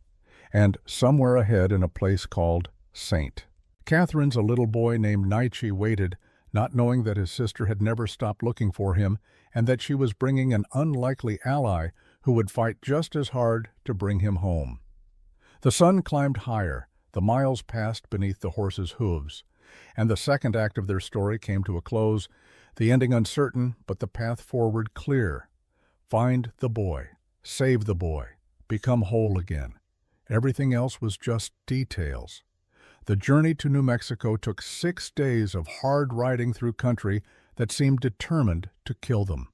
And somewhere ahead, in a place called Saint, Catherine's a little boy named Naichi waited, not knowing that his sister had never stopped looking for him and that she was bringing an unlikely ally who would fight just as hard to bring him home. The sun climbed higher, the miles passed beneath the horses' hooves, and the second act of their story came to a close, the ending uncertain, but the path forward clear. Find the boy, save the boy, become whole again. Everything else was just details. The journey to New Mexico took 6 days of hard riding through country that seemed determined to kill them.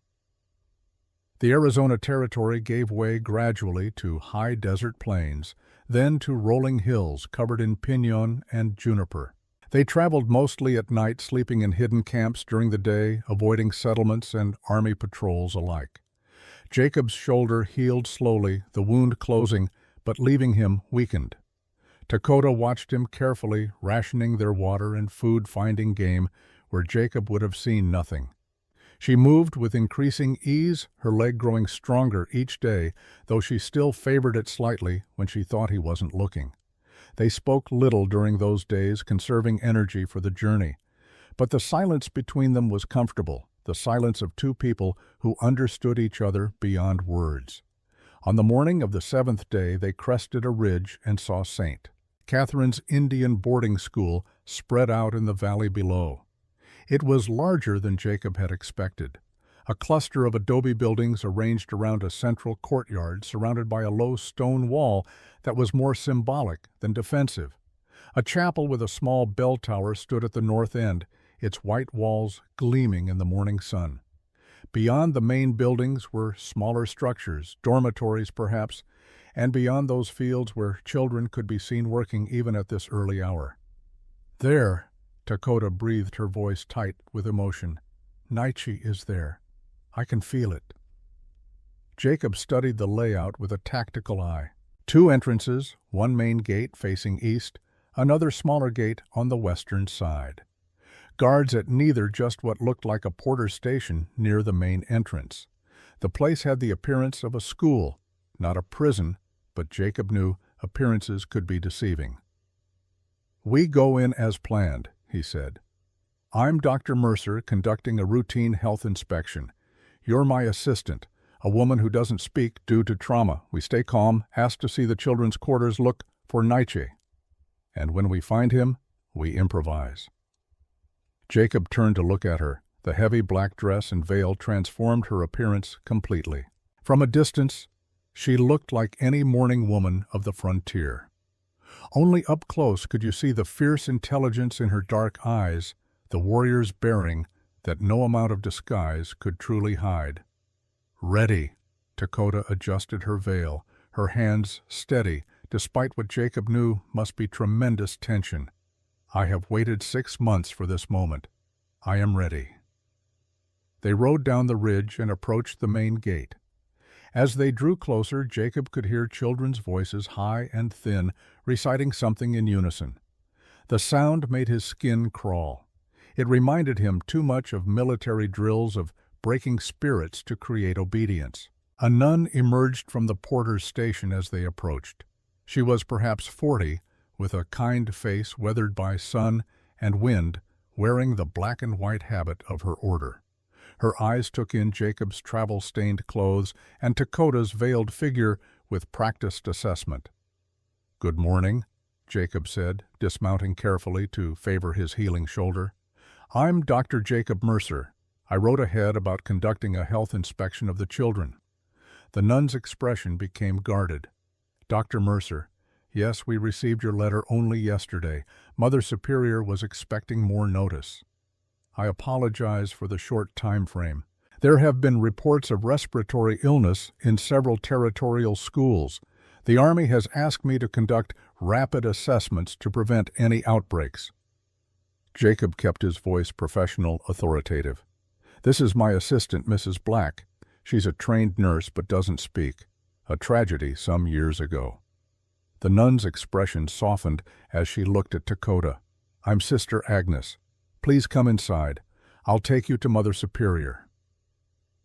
The Arizona Territory gave way gradually to high desert plains, then to rolling hills covered in pinon and juniper. They traveled mostly at night, sleeping in hidden camps during the day, avoiding settlements and army patrols alike. Jacob's shoulder healed slowly, the wound closing, but leaving him weakened. Dakota watched him carefully, rationing their water and food, finding game where Jacob would have seen nothing. She moved with increasing ease, her leg growing stronger each day, though she still favored it slightly when she thought he wasn't looking. They spoke little during those days, conserving energy for the journey. But the silence between them was comfortable, the silence of 2 people who understood each other beyond words. On the morning of the 7th day, they crested a ridge and saw Saint. Catherine's Indian boarding school spread out in the valley below. It was larger than Jacob had expected. A cluster of adobe buildings arranged around a central courtyard surrounded by a low stone wall that was more symbolic than defensive. A chapel with a small bell tower stood at the north end, its white walls gleaming in the morning sun. Beyond the main buildings were smaller structures, dormitories perhaps, and beyond those fields where children could be seen working even at this early hour. "There," Dakota breathed, her voice tight with emotion. Nietzsche is there. I can feel it. Jacob studied the layout with a tactical eye. 2 entrances, one main gate facing east, another smaller gate on the western side. Guards at neither, just what looked like a porter's station near the main entrance. The place had the appearance of a school, not a prison, but Jacob knew appearances could be deceiving. "We go in as planned," he said. "I'm Dr. Mercer, conducting a routine health inspection. You're my assistant, a woman who doesn't speak due to trauma. We stay calm, ask to see the children's quarters, look for Nietzsche. And when we find him, we improvise." Jacob turned to look at her. The heavy black dress and veil transformed her appearance completely. From a distance, she looked like any morning woman of the frontier. Only up close could you see the fierce intelligence in her dark eyes, the warrior's bearing that no amount of disguise could truly hide. "Ready." Dakota adjusted her veil, her hands steady, despite what Jacob knew must be tremendous tension. "I have waited 6 months for this moment. I am ready." They rode down the ridge and approached the main gate. As they drew closer, Jacob could hear children's voices, high and thin, reciting something in unison. The sound made his skin crawl. It reminded him too much of military drills, of breaking spirits to create obedience. A nun emerged from the porter's station as they approached. She was perhaps 40, with a kind face weathered by sun and wind, wearing the black and white habit of her order. Her eyes took in Jacob's travel-stained clothes and Dakota's veiled figure with practiced assessment. "Good morning," Jacob said, dismounting carefully to favor his healing shoulder. "I'm Dr. Jacob Mercer. I wrote ahead about conducting a health inspection of the children." The nun's expression became guarded. "Dr. Mercer, yes, we received your letter only yesterday. Mother Superior was expecting more notice. I apologize for the short time frame. There have been reports of respiratory illness in several territorial schools. The Army has asked me to conduct rapid assessments to prevent any outbreaks." Jacob kept his voice professional, authoritative. "This is my assistant, Mrs. Black. She's a trained nurse but doesn't speak. A tragedy some years ago." The nun's expression softened as she looked at Dakota. "I'm Sister Agnes. Please come inside. I'll take you to Mother Superior."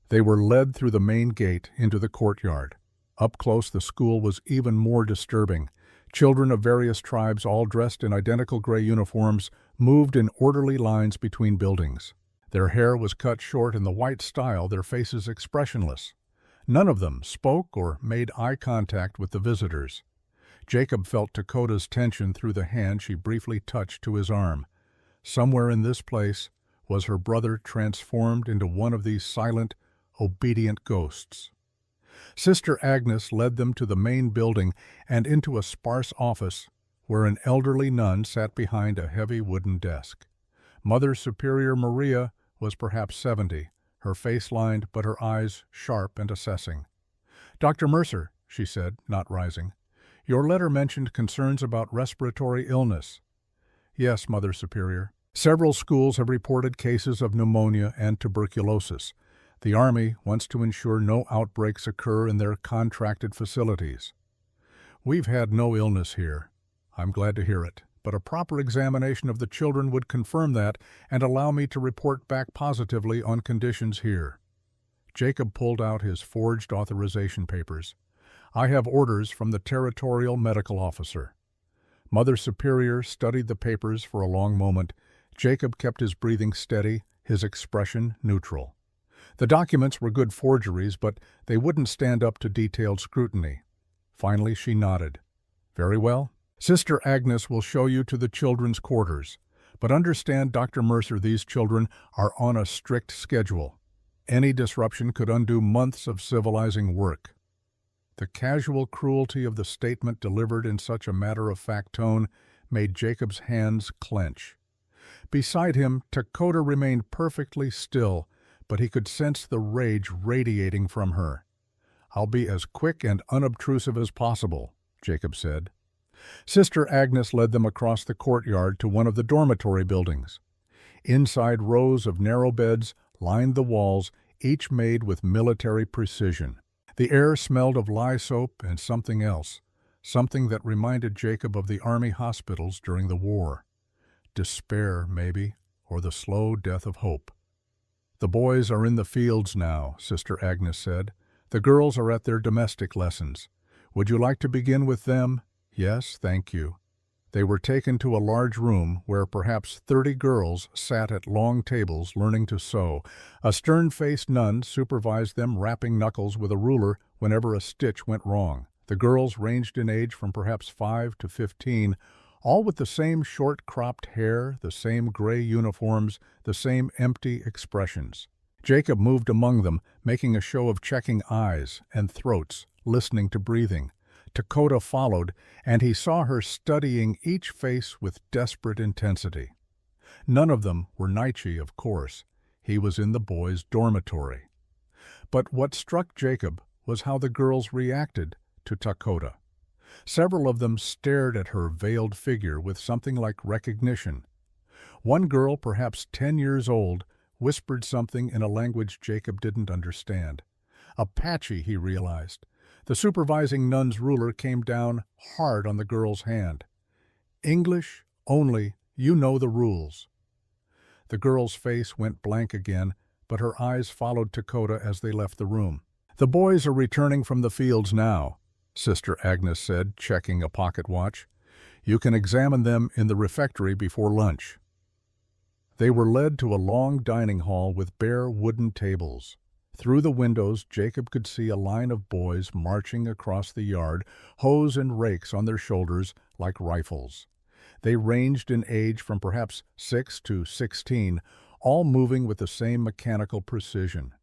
They were led through the main gate into the courtyard. Up close, the school was even more disturbing. Children of various tribes, all dressed in identical gray uniforms, moved in orderly lines between buildings. Their hair was cut short in the white style, their faces expressionless. None of them spoke or made eye contact with the visitors. Jacob felt Dakota's tension through the hand she briefly touched to his arm. Somewhere in this place was her brother transformed into one of these silent, obedient ghosts. Sister Agnes led them to the main building and into a sparse office where an elderly nun sat behind a heavy wooden desk. Mother Superior Maria was perhaps 70, her face lined but her eyes sharp and assessing. "Dr. Mercer," she said, not rising, "your letter mentioned concerns about respiratory illness." "Yes, Mother Superior. Several schools have reported cases of pneumonia and tuberculosis. The Army wants to ensure no outbreaks occur in their contracted facilities." "We've had no illness here." "I'm glad to hear it, but a proper examination of the children would confirm that and allow me to report back positively on conditions here." Jacob pulled out his forged authorization papers. "I have orders from the Territorial Medical Officer." Mother Superior studied the papers for a long moment. Jacob kept his breathing steady, his expression neutral. The documents were good forgeries, but they wouldn't stand up to detailed scrutiny. Finally, she nodded. "Very well. Sister Agnes will show you to the children's quarters. But understand, Dr. Mercer, these children are on a strict schedule. Any disruption could undo months of civilizing work." The casual cruelty of the statement delivered in such a matter-of-fact tone made Jacob's hands clench. Beside him, Dakota remained perfectly still, but he could sense the rage radiating from her. "I'll be as quick and unobtrusive as possible," Jacob said. Sister Agnes led them across the courtyard to one of the dormitory buildings. Inside, rows of narrow beds lined the walls, each made with military precision. The air smelled of lye soap and something else, something that reminded Jacob of the army hospitals during the war. Despair, maybe, or the slow death of hope. "The boys are in the fields now," Sister Agnes said. "The girls are at their domestic lessons. Would you like to begin with them?" "Yes, thank you." They were taken to a large room where perhaps 30 girls sat at long tables learning to sew. A stern-faced nun supervised them, rapping knuckles with a ruler whenever a stitch went wrong. The girls ranged in age from perhaps 5 to 15, all with the same short-cropped hair, the same gray uniforms, the same empty expressions. Jacob moved among them, making a show of checking eyes and throats, listening to breathing. Dakota followed, and he saw her studying each face with desperate intensity. None of them were Nietzsche, of course. He was in the boys' dormitory. But what struck Jacob was how the girls reacted to Dakota. Several of them stared at her veiled figure with something like recognition. One girl, perhaps 10 years old, whispered something in a language Jacob didn't understand. Apache, he realized. The supervising nun's ruler came down hard on the girl's hand. "English only, you know the rules." The girl's face went blank again, but her eyes followed Dakota as they left the room. "The boys are returning from the fields now," Sister Agnes said, checking a pocket watch. "You can examine them in the refectory before lunch." They were led to a long dining hall with bare wooden tables. Through the windows, Jacob could see a line of boys marching across the yard, hoes and rakes on their shoulders like rifles. They ranged in age from perhaps 6 to 16, all moving with the same mechanical precision.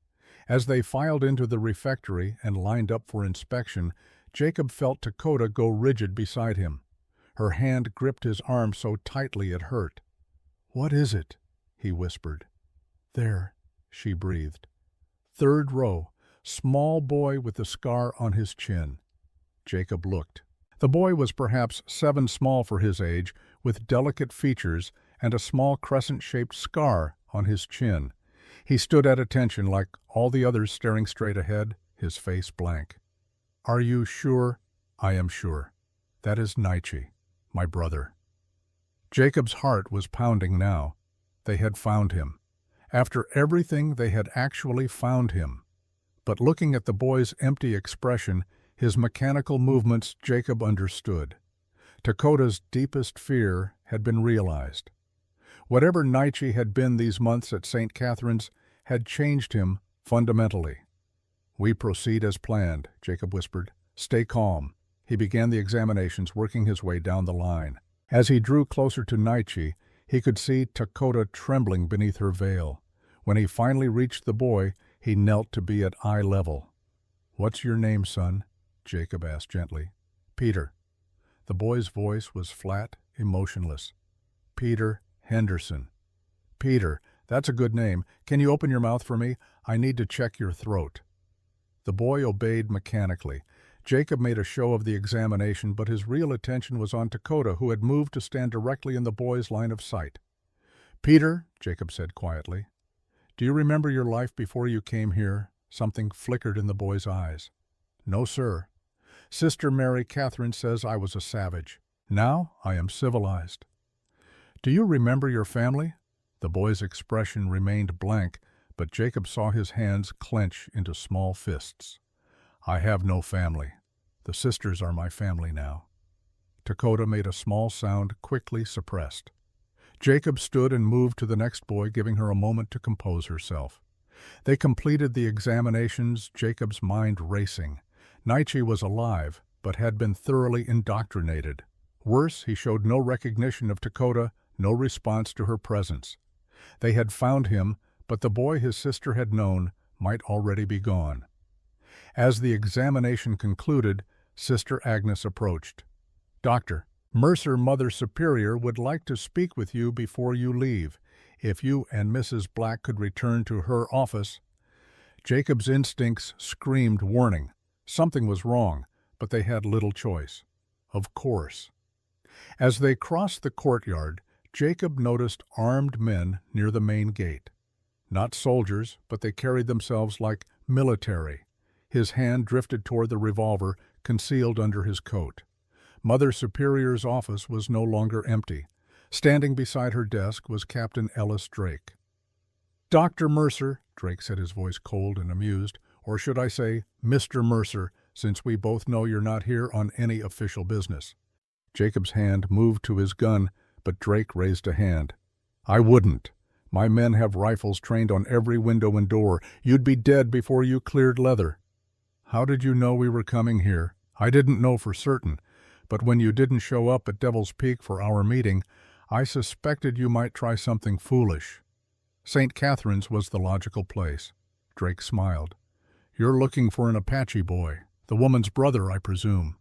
As they filed into the refectory and lined up for inspection, Jacob felt Dakota go rigid beside him. Her hand gripped his arm so tightly it hurt. "What is it?" he whispered. "There," she breathed. "Third row, small boy with the scar on his chin." Jacob looked. The boy was perhaps 7 small for his age, with delicate features and a small crescent-shaped scar on his chin. He stood at attention like all the others, staring straight ahead, his face blank. "Are you sure?" "I am sure. That is Nietzsche, my brother." Jacob's heart was pounding now. They had found him. After everything, they had actually found him. But looking at the boy's empty expression, his mechanical movements, Jacob understood. Dakota's deepest fear had been realized. Whatever Nietzsche had been these months at St. Catherine's had changed him fundamentally. "We proceed as planned," Jacob whispered. "Stay calm." He began the examinations, working his way down the line. As he drew closer to Nietzsche, he could see Dakota trembling beneath her veil. When he finally reached the boy, he knelt to be at eye level. "What's your name, son?" Jacob asked gently. "Peter." The boy's voice was flat, emotionless. "Peter Henderson." "Peter, that's a good name. Can you open your mouth for me? I need to check your throat." The boy obeyed mechanically. Jacob made a show of the examination, but his real attention was on Dakota, who had moved to stand directly in the boy's line of sight. "Peter," Jacob said quietly, "do you remember your life before you came here?" Something flickered in the boy's eyes. "No, sir. Sister Mary Catherine says I was a savage. Now I am civilized." "Do you remember your family?" The boy's expression remained blank, but Jacob saw his hands clench into small fists. "I have no family. The sisters are my family now." Dakota made a small sound, quickly suppressed. Jacob stood and moved to the next boy, giving her a moment to compose herself. They completed the examinations, Jacob's mind racing. Nietzsche was alive, but had been thoroughly indoctrinated. Worse, he showed no recognition of Dakota, no response to her presence. They had found him, but the boy his sister had known might already be gone. As the examination concluded, Sister Agnes approached. "Doctor, Mercer Mother Superior would like to speak with you before you leave. If you and Mrs. Black could return to her office." Jacob's instincts screamed warning. Something was wrong, but they had little choice. Of course. As they crossed the courtyard, Jacob noticed armed men near the main gate. Not soldiers, but they carried themselves like military. His hand drifted toward the revolver concealed under his coat. Mother Superior's office was no longer empty. Standing beside her desk was Captain Ellis Drake. "Dr. Mercer," Drake said, his voice cold and amused, "or should I say Mr. Mercer, since we both know you're not here on any official business." Jacob's hand moved to his gun, but Drake raised a hand. "I wouldn't. My men have rifles trained on every window and door. You'd be dead before you cleared leather." "How did you know we were coming here?" "I didn't know for certain, but when you didn't show up at Devil's Peak for our meeting, I suspected you might try something foolish." St. Catherine's was the logical place. Drake smiled. "You're looking for an Apache boy, the woman's brother, I presume."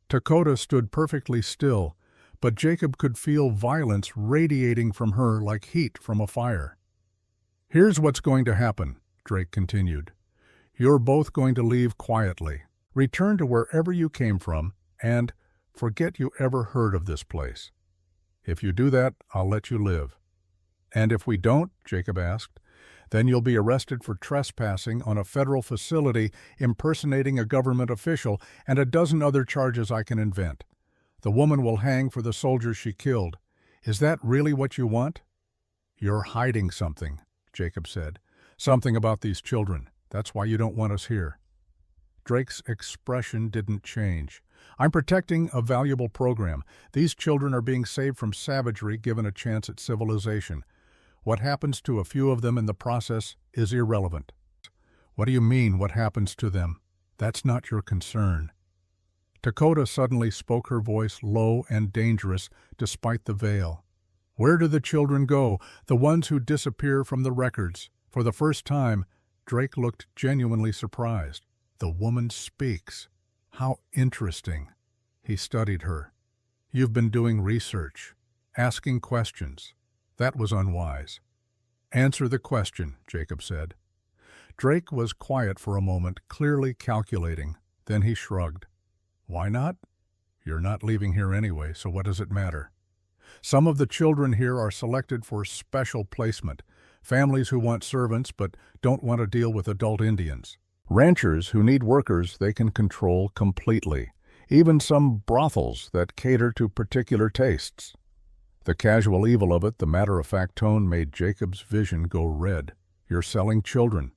Dakota stood perfectly still, but Jacob could feel violence radiating from her like heat from a fire. "Here's what's going to happen," Drake continued. "You're both going to leave quietly, return to wherever you came from, and forget you ever heard of this place. If you do that, I'll let you live." "And if we don't," Jacob asked, "then you'll be arrested for trespassing on a federal facility, impersonating a government official, and a dozen other charges I can invent. The woman will hang for the soldiers she killed. Is that really what you want?" "You're hiding something," Jacob said. "Something about these children. That's why you don't want us here." Drake's expression didn't change. "I'm protecting a valuable program. These children are being saved from savagery given a chance at civilization. What happens to a few of them in the process is irrelevant." "What do you mean, what happens to them? That's not your concern." Dakota suddenly spoke, her voice low and dangerous despite the veil. "Where do the children go, the ones who disappear from the records?" For the first time, Drake looked genuinely surprised. "The woman speaks. How interesting." He studied her. "You've been doing research, asking questions. That was unwise." "Answer the question," Jacob said. Drake was quiet for a moment, clearly calculating. Then he shrugged. "Why not? You're not leaving here anyway, so what does it matter? Some of the children here are selected for special placement, families who want servants but don't want to deal with adult Indians. Ranchers who need workers they can control completely, even some brothels that cater to particular tastes." The casual evil of it, the matter-of-fact tone, made Jacob's vision go red. "You're selling children.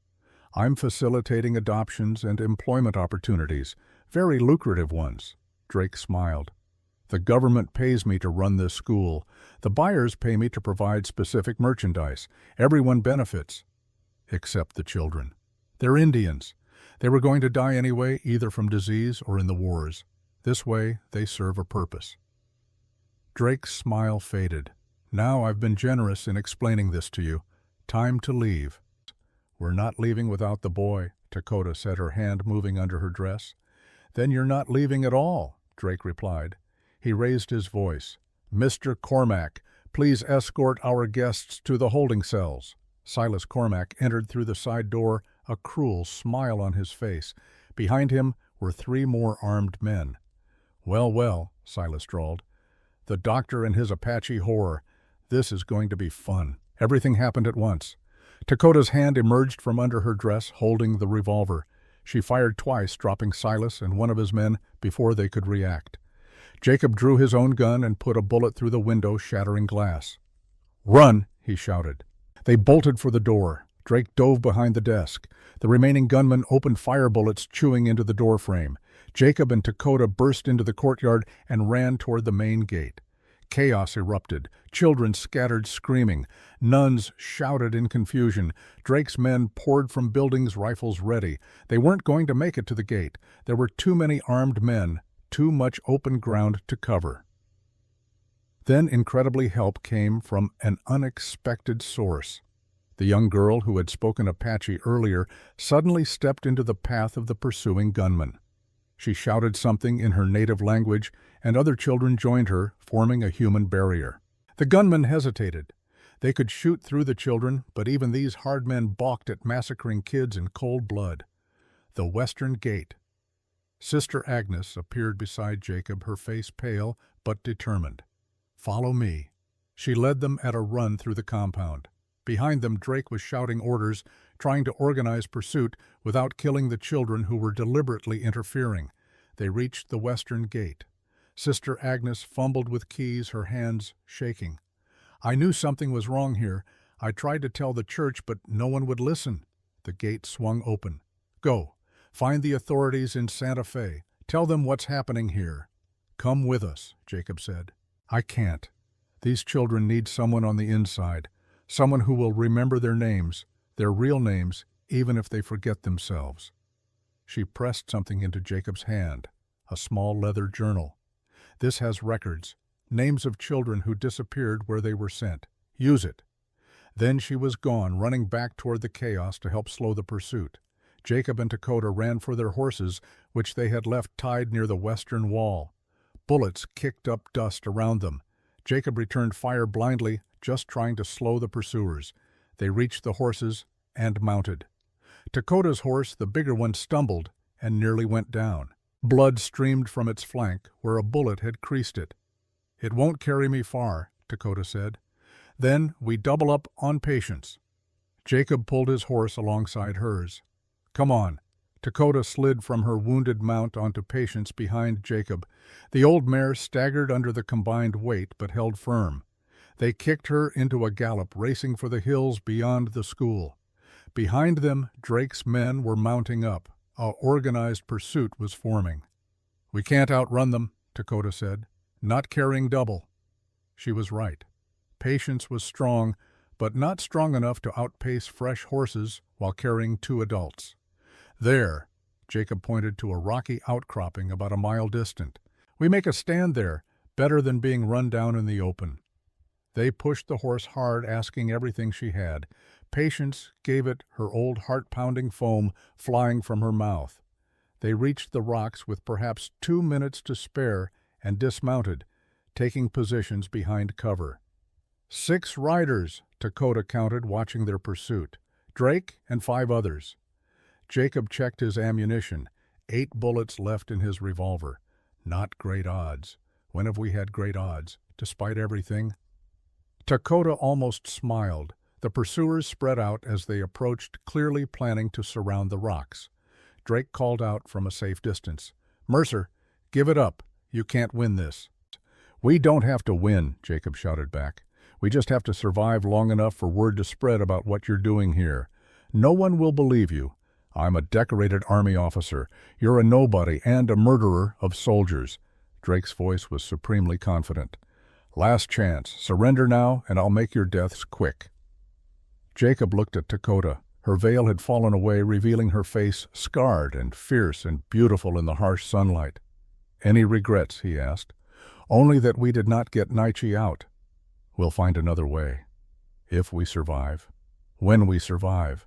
I'm facilitating adoptions and employment opportunities, very lucrative ones." Drake smiled. "The government pays me to run this school. The buyers pay me to provide specific merchandise. Everyone benefits. Except the children. They're Indians. They were going to die anyway, either from disease or in the wars. This way, they serve a purpose." Drake's smile faded. "Now I've been generous in explaining this to you. Time to leave." "We're not leaving without the boy," Dakota said, her hand moving under her dress. "Then you're not leaving at all," Drake replied. He raised his voice. "Mr. Cormack, please escort our guests to the holding cells." Silas Cormack entered through the side door, a cruel smile on his face. Behind him were 3 more armed men. "Well, well," Silas drawled. "The doctor and his Apache horror. This is going to be fun." Everything happened at once. Dakota's hand emerged from under her dress, holding the revolver. She fired twice, dropping Silas and one of his men before they could react. Jacob drew his own gun and put a bullet through the window, shattering glass. "Run!" he shouted. They bolted for the door. Drake dove behind the desk. The remaining gunmen opened fire bullets, chewing into the doorframe. Jacob and Dakota burst into the courtyard and ran toward the main gate. Chaos erupted. Children scattered screaming. Nuns shouted in confusion. Drake's men poured from buildings, rifles ready. They weren't going to make it to the gate. There were too many armed men, too much open ground to cover. Then, incredibly, help came from an unexpected source. The young girl who had spoken Apache earlier suddenly stepped into the path of the pursuing gunmen. She shouted something in her native language, and other children joined her, forming a human barrier. The gunmen hesitated. They could shoot through the children, but even these hard men balked at massacring kids in cold blood. The Western Gate. Sister Agnes appeared beside Jacob, her face pale but determined. "Follow me." She led them at a run through the compound. Behind them, Drake was shouting orders, trying to organize pursuit without killing the children who were deliberately interfering. They reached the western gate. Sister Agnes fumbled with keys, her hands shaking. "I knew something was wrong here. I tried to tell the church, but no one would listen." The gate swung open. "Go. Find the authorities in Santa Fe. Tell them what's happening here." "Come with us," Jacob said. "I can't. These children need someone on the inside, someone who will remember their names, their real names, even if they forget themselves." She pressed something into Jacob's hand, a small leather journal. "This has records, names of children who disappeared where they were sent. Use it." Then she was gone, running back toward the chaos to help slow the pursuit. Jacob and Dakota ran for their horses, which they had left tied near the western wall. Bullets kicked up dust around them. Jacob returned fire blindly, just trying to slow the pursuers. They reached the horses and mounted. Dakota's horse, the bigger one, stumbled and nearly went down. Blood streamed from its flank where a bullet had creased it. "It won't carry me far," Dakota said. "Then we double up on patience." Jacob pulled his horse alongside hers. "Come on." Dakota slid from her wounded mount onto Patience behind Jacob. The old mare staggered under the combined weight but held firm. They kicked her into a gallop, racing for the hills beyond the school. Behind them, Drake's men were mounting up. A organized pursuit was forming. "We can't outrun them," Dakota said. "Not carrying double." She was right. Patience was strong, but not strong enough to outpace fresh horses while carrying 2 adults. "There," Jacob pointed to a rocky outcropping about a mile distant. "We make a stand there, better than being run down in the open." They pushed the horse hard, asking everything she had. Patience gave it her old heart-pounding foam flying from her mouth. They reached the rocks with perhaps 2 minutes to spare and dismounted, taking positions behind cover. 6 riders, Dakota counted, watching their pursuit. Drake and 5 others. Jacob checked his ammunition. 8 bullets left in his revolver. Not great odds. When have we had great odds, despite everything? Dakota almost smiled. The pursuers spread out as they approached, clearly planning to surround the rocks. Drake called out from a safe distance, "Mercer, give it up. You can't win this." "We don't have to win," Jacob shouted back. "We just have to survive long enough for word to spread about what you're doing here. No one will believe you. I'm a decorated Army officer. You're a nobody and a murderer of soldiers." Drake's voice was supremely confident. "Last chance. Surrender now, and I'll make your deaths quick." Jacob looked at Dakota. Her veil had fallen away, revealing her face scarred and fierce and beautiful in the harsh sunlight. "Any regrets?" he asked. "Only that we did not get Naichi out. We'll find another way. If we survive. When we survive."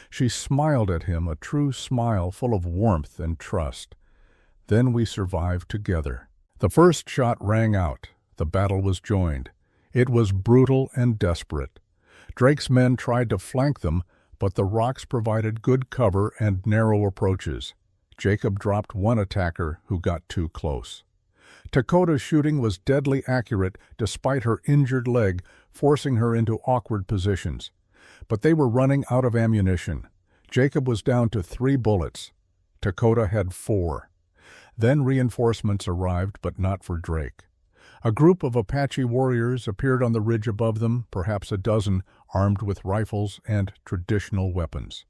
She smiled at him, a true smile full of warmth and trust. "Then we survive together." The first shot rang out. The battle was joined. It was brutal and desperate. Drake's men tried to flank them, but the rocks provided good cover and narrow approaches. Jacob dropped one attacker who got too close. Dakota's shooting was deadly accurate despite her injured leg, forcing her into awkward positions. But they were running out of ammunition. Jacob was down to 3 bullets. Dakota had 4. Then reinforcements arrived, but not for Drake. A group of Apache warriors appeared on the ridge above them, perhaps a dozen, armed with rifles and traditional weapons.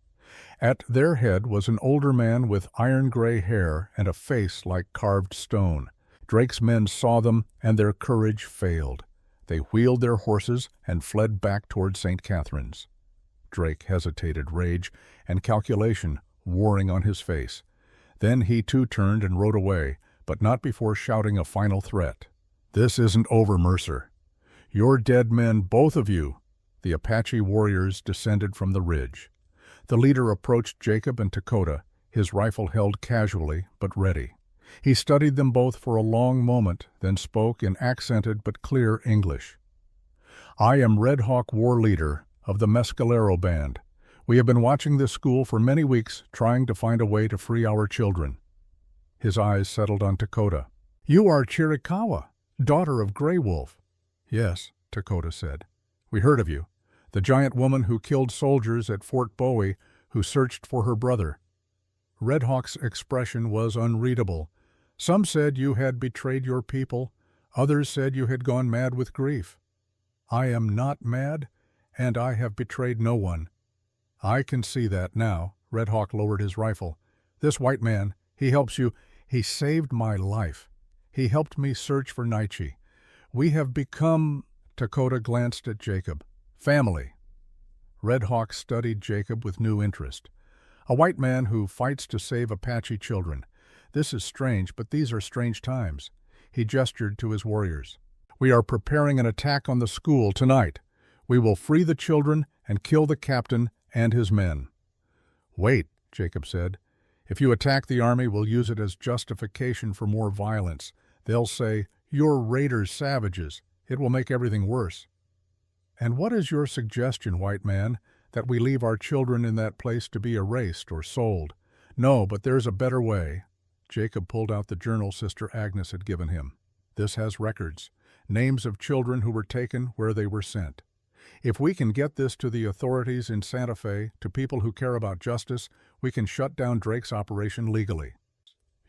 At their head was an older man with iron-gray hair and a face like carved stone. Drake's men saw them, and their courage failed. They wheeled their horses and fled back toward St. Catherine's. Drake hesitated, rage and calculation warring on his face. Then he too turned and rode away, but not before shouting a final threat. "This isn't over, Mercer. You're dead men, both of you." The Apache warriors descended from the ridge. The leader approached Jacob and Dakota, his rifle held casually but ready. He studied them both for a long moment, then spoke in accented but clear English. "I am Red Hawk War Leader of the Mescalero Band. We have been watching this school for many weeks, trying to find a way to free our children." His eyes settled on Dakota. "You are Chiricahua, daughter of Grey Wolf." "Yes," Dakota said. "We heard of you. The giant woman who killed soldiers at Fort Bowie who searched for her brother. Red Hawk's expression was unreadable. Some said you had betrayed your people. Others said you had gone mad with grief. I am not mad, and I have betrayed no one. I can see that now. Red Hawk lowered his rifle. This white man, he helps you. He saved my life. He helped me search for Naichi. We have become, Dakota glanced at Jacob, family. Red Hawk studied Jacob with new interest. A white man who fights to save Apache children. This is strange, but these are strange times. He gestured to his warriors. We are preparing an attack on the school tonight. We will free the children and kill the captain and his men. Wait, Jacob said. If you attack the army, we'll use it as justification for more violence. They'll say, "You're raiders, savages." It will make everything worse. And what is your suggestion, white man, that we leave our children in that place to be erased or sold? No, but there's a better way. Jacob pulled out the journal Sister Agnes had given him. This has records, names of children who were taken where they were sent. If we can get this to the authorities in Santa Fe, to people who care about justice, we can shut down Drake's operation legally.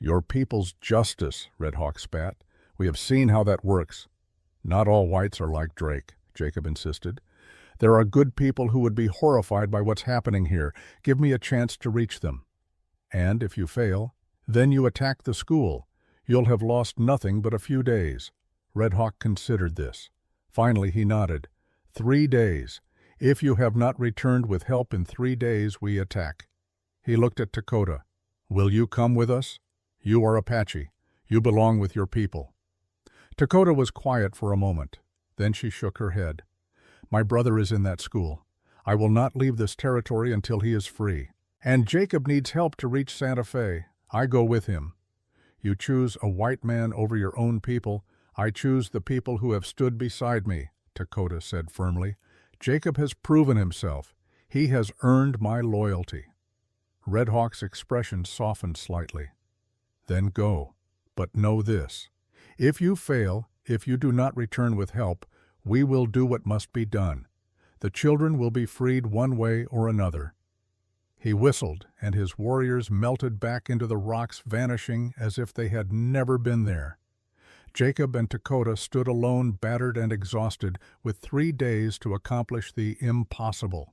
Your people's justice, Red Hawk spat. We have seen how that works. Not all whites are like Drake, Jacob insisted. There are good people who would be horrified by what's happening here. Give me a chance to reach them. And if you fail, then you attack the school. You'll have lost nothing but a few days. Red Hawk considered this. Finally he nodded. 3 days. If you have not returned with help in 3 days, we attack. He looked at Dakota. Will you come with us? You are Apache. You belong with your people. Dakota was quiet for a moment. Then she shook her head. My brother is in that school. I will not leave this territory until he is free. And Jacob needs help to reach Santa Fe. I go with him. You choose a white man over your own people. I choose the people who have stood beside me, Dakota said firmly. Jacob has proven himself. He has earned my loyalty. Red Hawk's expression softened slightly. Then go. But know this. If you fail, if you do not return with help, we will do what must be done. The children will be freed one way or another. He whistled, and his warriors melted back into the rocks, vanishing as if they had never been there. Jacob and Dakota stood alone, battered and exhausted, with 3 days to accomplish the impossible.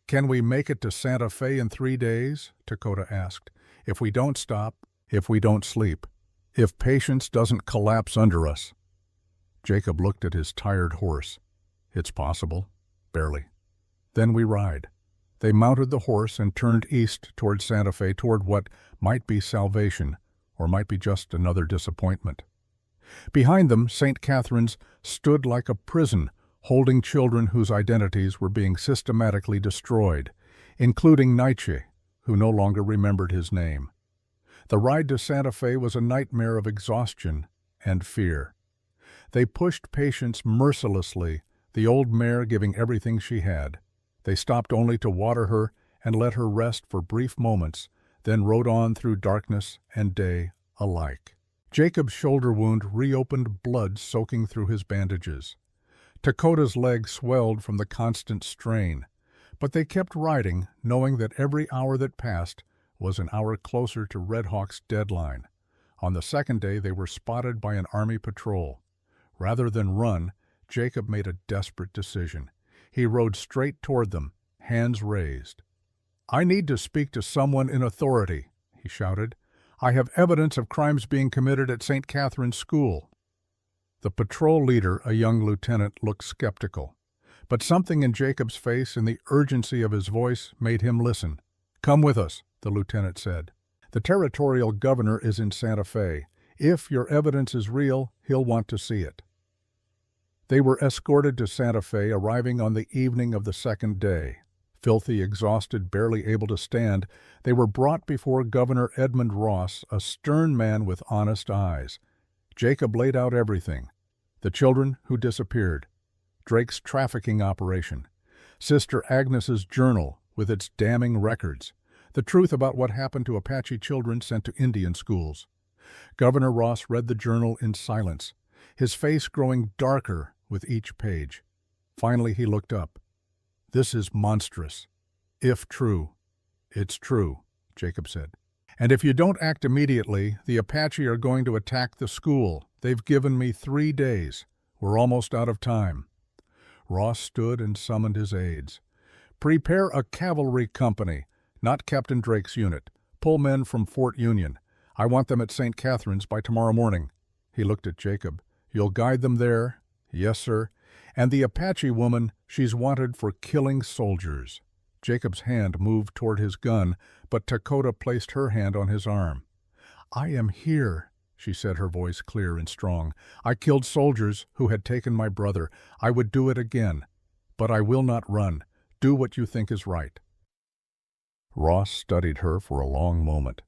Can we make it to Santa Fe in 3 days? Dakota asked. If we don't stop, if we don't sleep, if patience doesn't collapse under us. Jacob looked at his tired horse. It's possible. Barely. Then we ride. They mounted the horse and turned east toward Santa Fe, toward what might be salvation, or might be just another disappointment. Behind them, St. Catherine's stood like a prison, holding children whose identities were being systematically destroyed, including Naiche, who no longer remembered his name. The ride to Santa Fe was a nightmare of exhaustion and fear. They pushed patience mercilessly, the old mare giving everything she had. They stopped only to water her and let her rest for brief moments, then rode on through darkness and day alike. Jacob's shoulder wound reopened, blood soaking through his bandages. Dakota's leg swelled from the constant strain, but they kept riding, knowing that every hour that passed was an hour closer to Red Hawk's deadline. On the second day, they were spotted by an army patrol. Rather than run, Jacob made a desperate decision. He rode straight toward them, hands raised. "I need to speak to someone in authority," he shouted. "I have evidence of crimes being committed at St. Catherine's School." The patrol leader, a young lieutenant, looked skeptical. But something in Jacob's face and the urgency of his voice made him listen. "Come with us," the lieutenant said. "The territorial governor is in Santa Fe. If your evidence is real, he'll want to see it." They were escorted to Santa Fe, arriving on the evening of the second day. Filthy, exhausted, barely able to stand, they were brought before Governor Edmund Ross, a stern man with honest eyes. Jacob laid out everything. The children who disappeared, Drake's trafficking operation, Sister Agnes's journal with its damning records, the truth about what happened to Apache children sent to Indian schools. Governor Ross read the journal in silence, his face growing darker with each page. Finally he looked up. This is monstrous. If true. It's true, Jacob said. And if you don't act immediately, the Apache are going to attack the school. They've given me 3 days. We're almost out of time. Ross stood and summoned his aides. Prepare a cavalry company, not Captain Drake's unit. Pull men from Fort Union. I want them at St. Catherine's by tomorrow morning. He looked at Jacob. You'll guide them there? Yes, sir. And the Apache woman, she's wanted for killing soldiers. Jacob's hand moved toward his gun, but Dakota placed her hand on his arm. I am here, she said, her voice clear and strong. I killed soldiers who had taken my brother. I would do it again. But I will not run. Do what you think is right. Ross studied her for a long moment.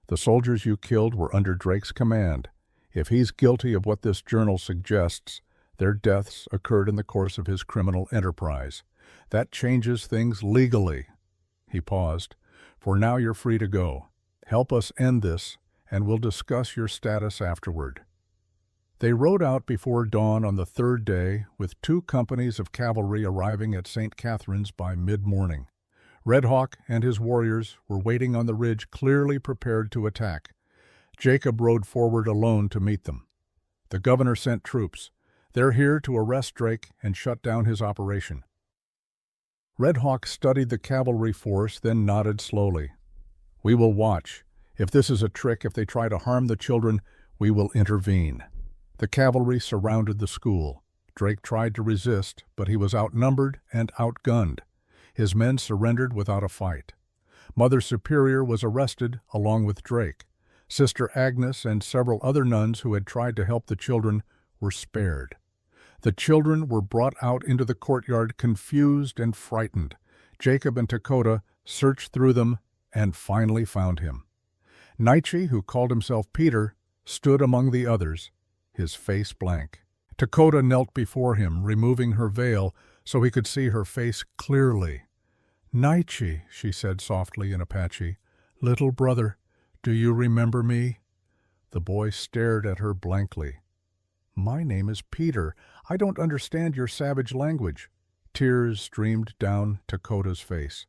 The soldiers you killed were under Drake's command. If he's guilty of what this journal suggests, their deaths occurred in the course of his criminal enterprise. That changes things legally. He paused. For now you're free to go. Help us end this, and we'll discuss your status afterward. They rode out before dawn on the 3rd day, with 2 companies of cavalry arriving at St. Catherine's by mid-morning. Red Hawk and his warriors were waiting on the ridge, clearly prepared to attack. Jacob rode forward alone to meet them. The governor sent troops. They're here to arrest Drake and shut down his operation. Red Hawk studied the cavalry force, then nodded slowly. We will watch. If this is a trick, if they try to harm the children, we will intervene. The cavalry surrounded the school. Drake tried to resist, but he was outnumbered and outgunned. His men surrendered without a fight. Mother Superior was arrested along with Drake. Sister Agnes and several other nuns who had tried to help the children were spared. The children were brought out into the courtyard confused and frightened. Jacob and Dakota searched through them and finally found him. Naichi, who called himself Peter, stood among the others, his face blank. Dakota knelt before him, removing her veil so he could see her face clearly. Naichi, she said softly in Apache, little brother, do you remember me? The boy stared at her blankly. My name is Peter. I don't understand your savage language. Tears streamed down Dakota's face.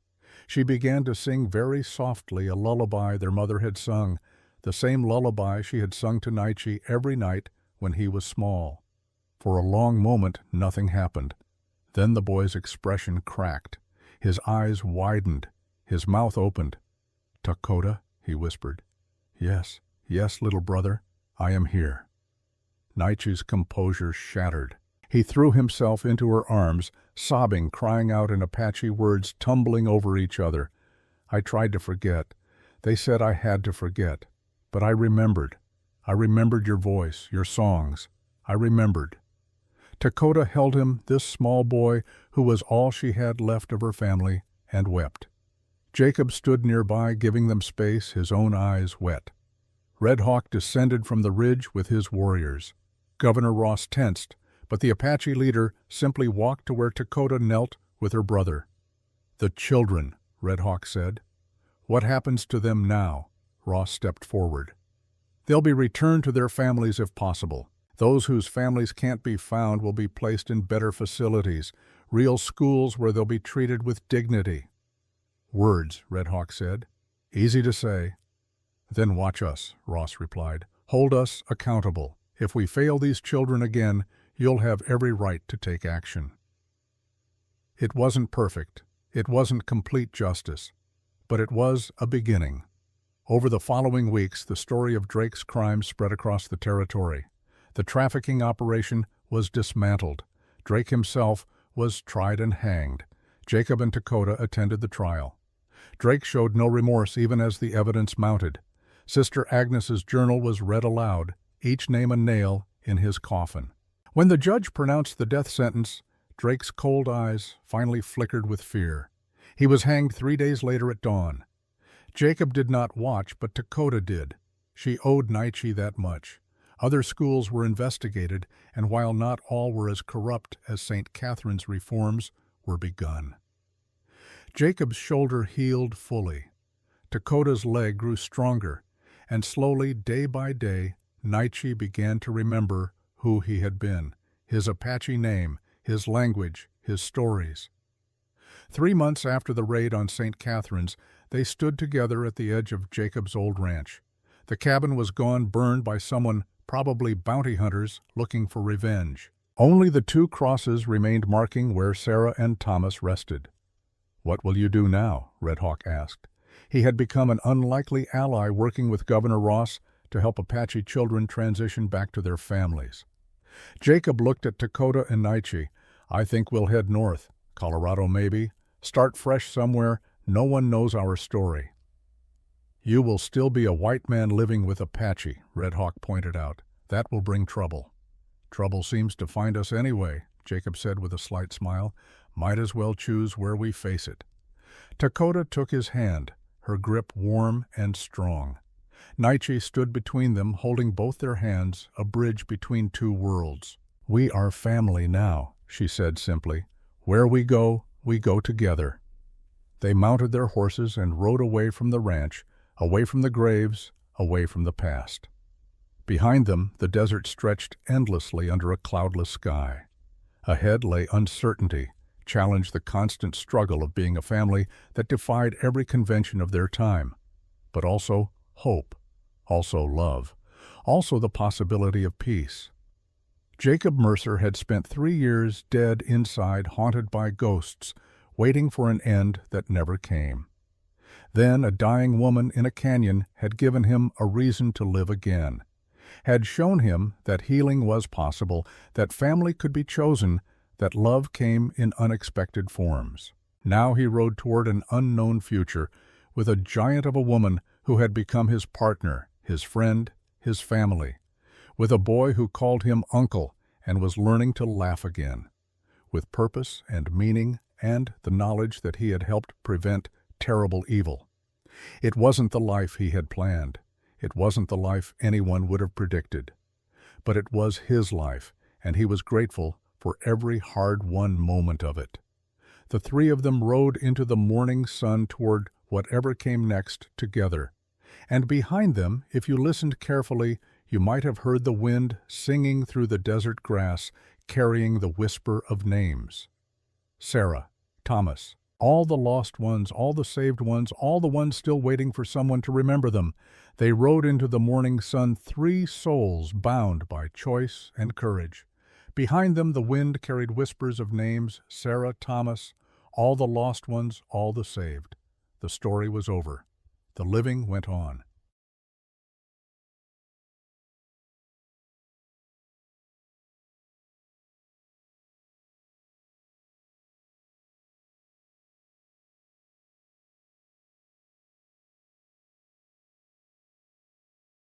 She began to sing very softly a lullaby their mother had sung, the same lullaby she had sung to Naichi every night when he was small. For a long moment nothing happened. Then the boy's expression cracked. His eyes widened. His mouth opened. Dakota, he whispered. Yes, yes, little brother, I am here. Naichi's composure shattered. He threw himself into her arms, sobbing, crying out in Apache words tumbling over each other. I tried to forget. They said I had to forget. But I remembered. I remembered your voice, your songs. I remembered. Dakota held him, this small boy who was all she had left of her family, and wept. Jacob stood nearby, giving them space, his own eyes wet. Red Hawk descended from the ridge with his warriors. Governor Ross tensed, but the Apache leader simply walked to where Dakota knelt with her brother. The children, Red Hawk said. What happens to them now? Ross stepped forward. They'll be returned to their families if possible. Those whose families can't be found will be placed in better facilities, real schools where they'll be treated with dignity. Words, Red Hawk said. Easy to say. Then watch us, Ross replied. Hold us accountable. If we fail these children again, you'll have every right to take action. It wasn't perfect. It wasn't complete justice. But it was a beginning. Over the following weeks, the story of Drake's crimes spread across the territory. The trafficking operation was dismantled. Drake himself was tried and hanged. Jacob and Dakota attended the trial. Drake showed no remorse even as the evidence mounted. Sister Agnes's journal was read aloud, each name a nail in his coffin. When the judge pronounced the death sentence, Drake's cold eyes finally flickered with fear. He was hanged 3 days later at dawn. Jacob did not watch, but Dakota did. She owed Naichi that much. Other schools were investigated, and while not all were as corrupt as St. Catherine's reforms, were begun. Jacob's shoulder healed fully. Dakota's leg grew stronger, and slowly, day by day, Naichi began to remember who he had been, his Apache name, his language, his stories. 3 months after the raid on St. Catharines, they stood together at the edge of Jacob's old ranch. The cabin was gone, burned by someone, probably bounty hunters, looking for revenge. Only the 2 crosses remained marking where Sarah and Thomas rested. "What will you do now?" Red Hawk asked. He had become an unlikely ally working with Governor Ross to help Apache children transition back to their families. Jacob looked at Dakota and Naichi. "I think we'll head north. Colorado maybe. Start fresh somewhere. No one knows our story." "You will still be a white man living with Apache," Red Hawk pointed out. "That will bring trouble." "Trouble seems to find us anyway," Jacob said with a slight smile. "Might as well choose where we face it." Dakota took his hand, her grip warm and strong. Naichi stood between them, holding both their hands, a bridge between 2 worlds. "We are family now," she said simply. "Where we go together." They mounted their horses and rode away from the ranch, away from the graves, away from the past. Behind them, the desert stretched endlessly under a cloudless sky. Ahead lay uncertainty, challenged the constant struggle of being a family that defied every convention of their time, but also hope, also love, also the possibility of peace. Jacob Mercer had spent 3 years dead inside, haunted by ghosts, waiting for an end that never came. Then a dying woman in a canyon had given him a reason to live again, had shown him that healing was possible, that family could be chosen, that love came in unexpected forms. Now he rode toward an unknown future, with a giant of a woman who had become his partner, his friend, his family, with a boy who called him uncle and was learning to laugh again, with purpose and meaning and the knowledge that he had helped prevent terrible evil. It wasn't the life he had planned. It wasn't the life anyone would have predicted. But it was his life, and he was grateful for every hard-won moment of it. The 3 of them rode into the morning sun toward whatever came next together. And behind them, if you listened carefully, you might have heard the wind singing through the desert grass, carrying the whisper of names. Sarah, Thomas, all the lost ones, all the saved ones, all the ones still waiting for someone to remember them. They rode into the morning sun, 3 souls bound by choice and courage. Behind them the wind carried whispers of names: Sarah, Thomas, all the lost ones, all the saved. The story was over. The living went on.